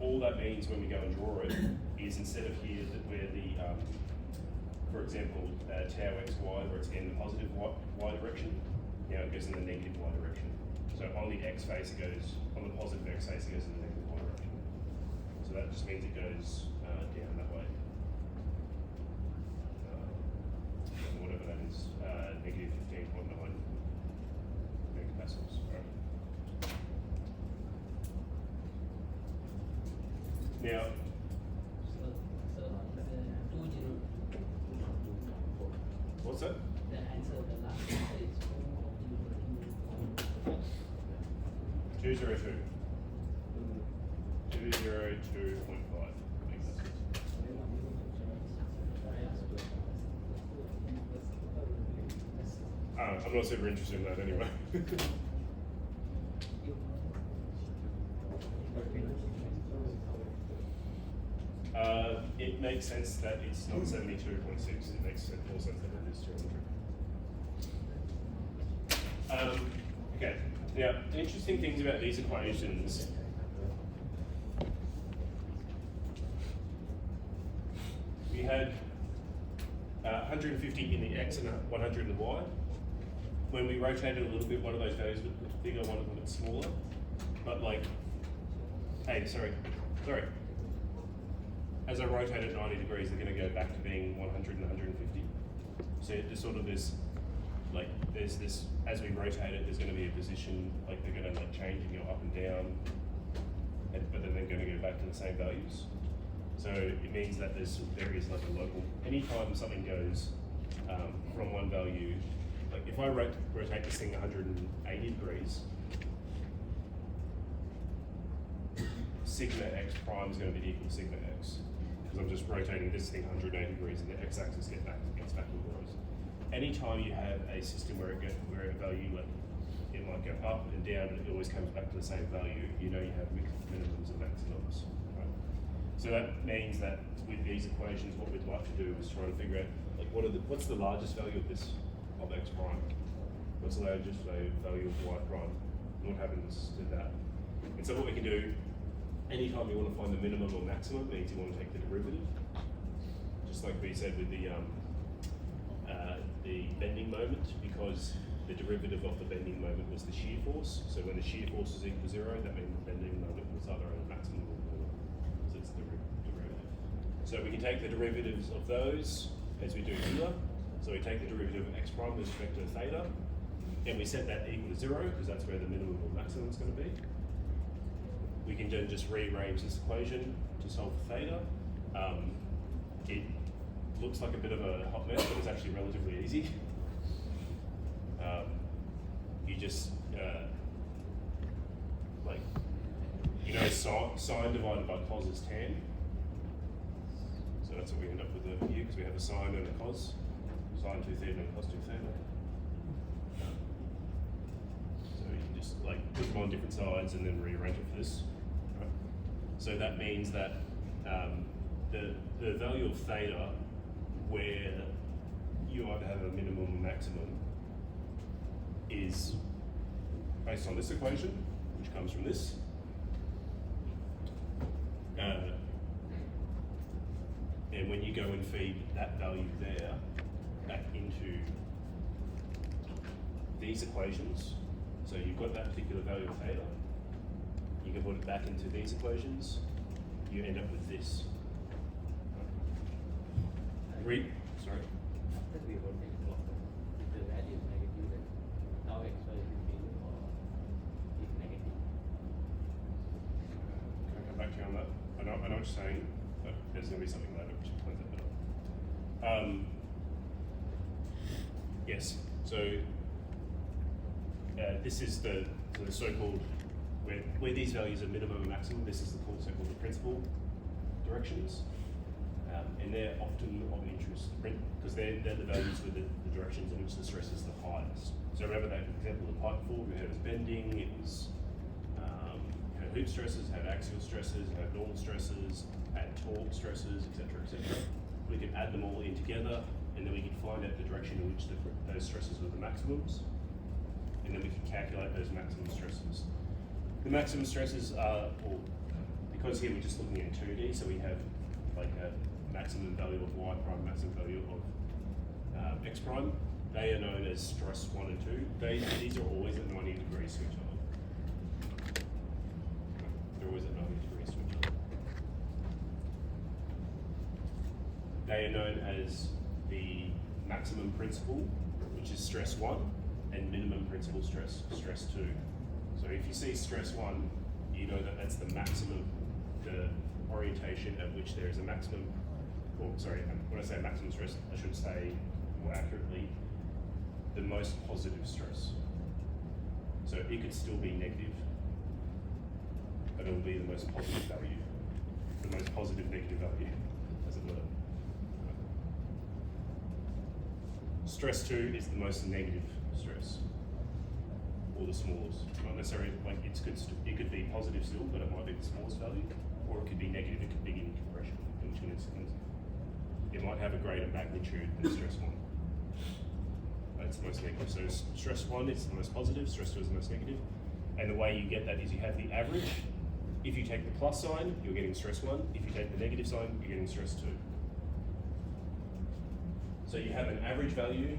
All that means when we go and draw it is instead of here that where the, for example, tau xy, where it's in the positive y direction, now it goes in the negative y direction. So on the x face it goes, on the positive x face it goes in the negative y direction. So that just means it goes down that way. Whatever that is, negative 15.9 megapascals. Right. Now, what's that? The answer, the last answer is 202. 202.5. I'm not super interested in that anyway. It makes sense that it's not 72.6. It makes more sense that it is 200. Okay. Now, the interesting things about these equations. We had 150 in the x and 100 in the y. When we rotated a little bit, one of those values looked bigger, one of them looked smaller. But like, hey, sorry. As I rotate at 90 degrees, they're going to go back to being 100 and 150. So there's sort of this, like, there's this, as we rotate it, there's going to be a position, like they're going to like change and go up and down, but then they're going to go back to the same values. So it means that there is like a local, anytime something goes from one value, like if I rotate this thing 180 degrees, sigma x prime is going to be equal to sigma x, because I'm just rotating this thing 180 degrees and the x-axis gets back in rows. Anytime you have a system where a value, like it might go up and down, but it always comes back to the same value, you know you have minimums and maximums. Right? So that means that with these equations, what we'd like to do is try to figure out like what's the largest value of this of x prime? What's the largest value of y prime? And what happens to that? And so what we can do, anytime you want to find the minimum or maximum, means you want to take the derivative. Just like we said with the bending moment, because the derivative of the bending moment was the shear force. So when the shear force is equal to 0, that means the bending moment was either a maximum or minimum. So it's the derivative. So we can take the derivatives of those as we do here. So we take the derivative of x prime with respect to theta, and we set that equal to 0, because that's where the minimum or maximum is going to be. We can then just rearrange this equation to solve for theta. It looks like a bit of a hot mess, but it's actually relatively easy. You just, sine divided by cos is tan. So that's what we end up with over here, because we have a sine and a cos. Sine 2 theta and cos 2 theta. So you can just put them on different sides and then rearrange it for this. Right? So that means that the value of theta, where you either have a minimum or maximum, is based on this equation, which comes from this. And when you go and feed that value there back into these equations, so you've got that particular value of theta, you can put it back into these equations, you end up with this. Sorry? That we will take block. If the value is negative, then now x y will be is negative. Can I come back to you on that? I know what you're saying, but there's going to be something later which explains it better. Yes, so this is the so-called, where these values are minimum and maximum, this is the so-called the principal directions. And they're often of interest because they're the values with the directions in which the stress is the highest. So remember that example of pipe before, we had was bending, it was had hoop stresses, had axial stresses, had normal stresses, had torque stresses, etc., etc. We can add them all in together, and then we can find out the direction in which those stresses were the maximums, and then we can calculate those maximum stresses. The maximum stresses are, because here we're just looking at 2D, so we have a maximum value of y prime, maximum value of x prime. They are known as stress 1 and 2. These are always at 90 degrees to each other. They're always at 90 degrees to each other. They are known as the maximum principal, which is stress 1, and minimum principal stress 2. So if you see stress 1, you know that that's the maximum, the orientation at which there is a maximum, when I say maximum stress, I should say more accurately, the most positive stress. So it could still be negative, but it will be the most positive value, the most positive negative value, as it were. Stress 2 is the most negative stress, or the smallest. Not necessarily, it could be positive still, but it might be the smallest value, or it could be negative, it could be in compression, in which instance it might have a greater magnitude than stress 1. That's the most negative. So stress 1 is the most positive, stress 2 is the most negative. And the way you get that is you have the average. If you take the plus sign, you're getting stress 1. If you take the negative sign, you're getting stress 2. So you have an average value,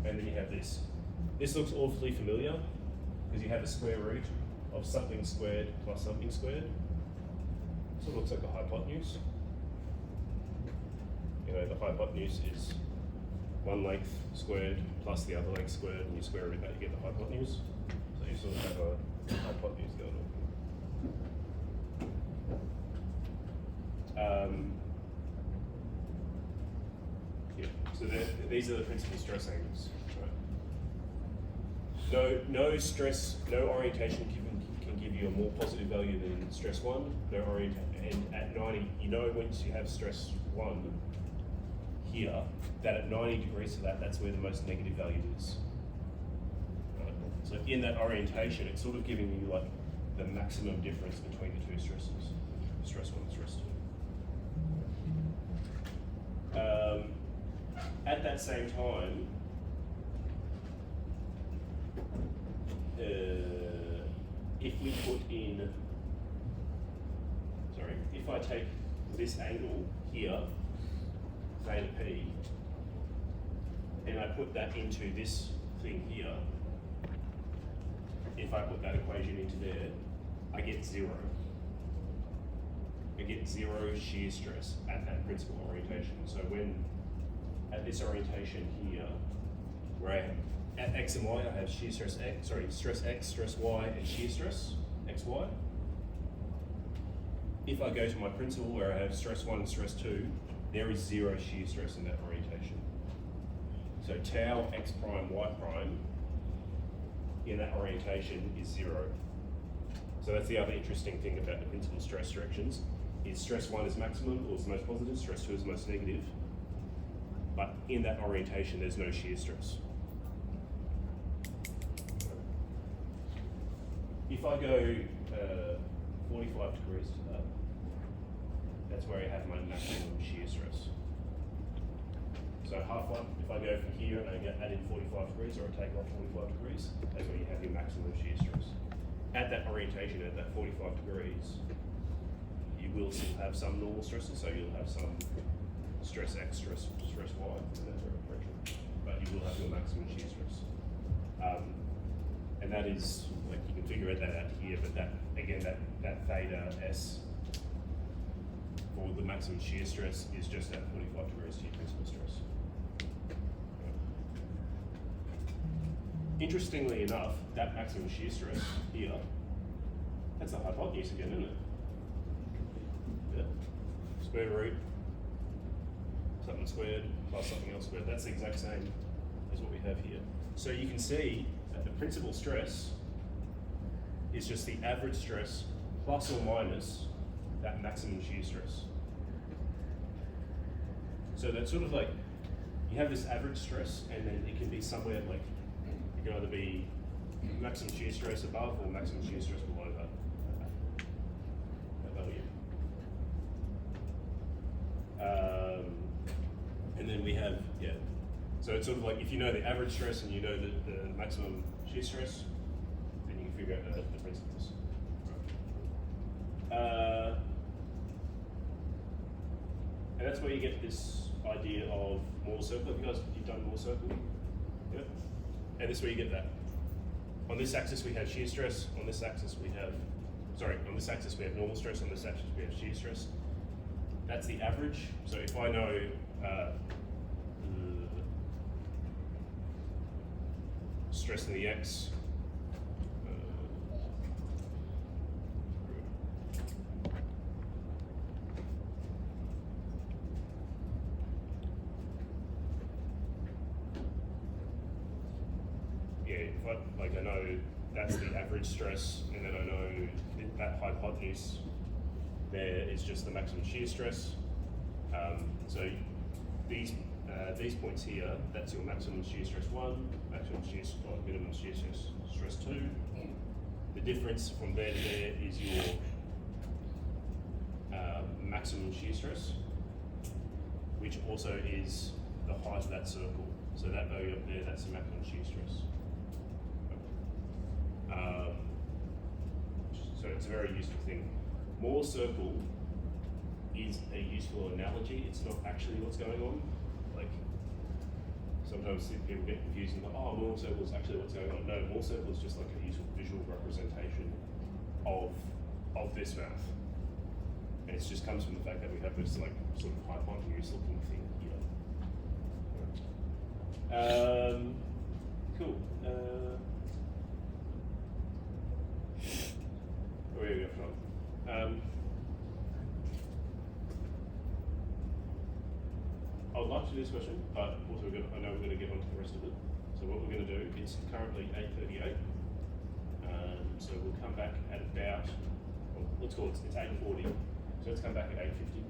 and then you have this. This looks awfully familiar, because you have a square root of something squared plus something squared. So it looks like a hypotenuse. You know, the hypotenuse is one length squared plus the other length squared, and you square root that, you get the hypotenuse. So you sort of have a hypotenuse going on. Yeah, so these are the principal stress angles. Right? No stress, no orientation can give you a more positive value than stress 1. No orientation, and at 90, you know once you have stress 1 here, that at 90 degrees to that's where the most negative value is. Right? So in that orientation, it's sort of giving you like the maximum difference between the two stresses, stress 1 and stress 2. At that same time, if we put in, if I take this angle here, theta p, and I put that into this thing here, if I put that equation into there, I get 0. I get 0 shear stress at that principal orientation. So when, at this orientation here, where I have, at x and y, I have shear stress x, stress x, stress y, and shear stress, xy. If I go to my principal where I have stress 1 and stress 2, there is zero shear stress in that orientation. So tau x prime y prime in that orientation is 0. So that's the other interesting thing about the principal stress directions, is stress 1 is maximum, or is the most positive, stress 2 is the most negative, but in that orientation there's no shear stress. If I go 45 degrees to that, that's where I have my maximum shear stress. So half one, if I go from here and I add in 45 degrees, or I take off 45 degrees, that's where you have your maximum shear stress. At that orientation, at that 45 degrees, you will still have some normal stresses, so you'll have some stress X, stress Y, in that direction, but you will have your maximum shear stress. And that is, like, you can figure that out here, but that, again, that theta S for the maximum shear stress is just at 45 degrees to your principal stress. Interestingly enough, that maximum shear stress here, that's the hypotenuse again, isn't it? Yeah. Square root, something squared plus something else squared. That's the exact same as what we have here. So you can see that the principal stress is just the average stress plus or minus that maximum shear stress. So that's sort of like, you have this average stress, and then it can be somewhere like, it can either be maximum shear stress above or maximum shear stress below that value. And then we have, yeah, so it's sort of like, if you know the average stress and you know the maximum shear stress, then you can figure out the principles. And that's where you get this idea of Moore circle. Have you guys, you've done Moore circle? Yep. And this is where you get that. On this axis we have shear stress, on this axis we have, on this axis we have normal stress, on this axis we have shear stress. That's the average. So if I know stress in the X, I know that's the average stress, and then I know that hypotenuse there is just the maximum shear stress. So these points here, that's your maximum shear stress 1, maximum shear or minimum shear stress 2. The difference from there to there is your maximum shear stress, which also is the height of that circle. So that value up there, that's the maximum shear stress. So it's a very useful thing. Moore circle is a useful analogy. It's not actually what's going on. Like, sometimes people get confused and like, oh, Moore circle is actually what's going on. No, Moore circle is just like a useful visual representation of this math. And it just comes from the fact that we have this like sort of hypotenuse looking thing here. Cool. Where are we going from? I would like to do this question, but also I know we're going to get on to the rest of it. So what we're going to do, it's currently 8:38. So we'll come back at about, well, let's call it, it's 8:40. So let's come back at 8:50.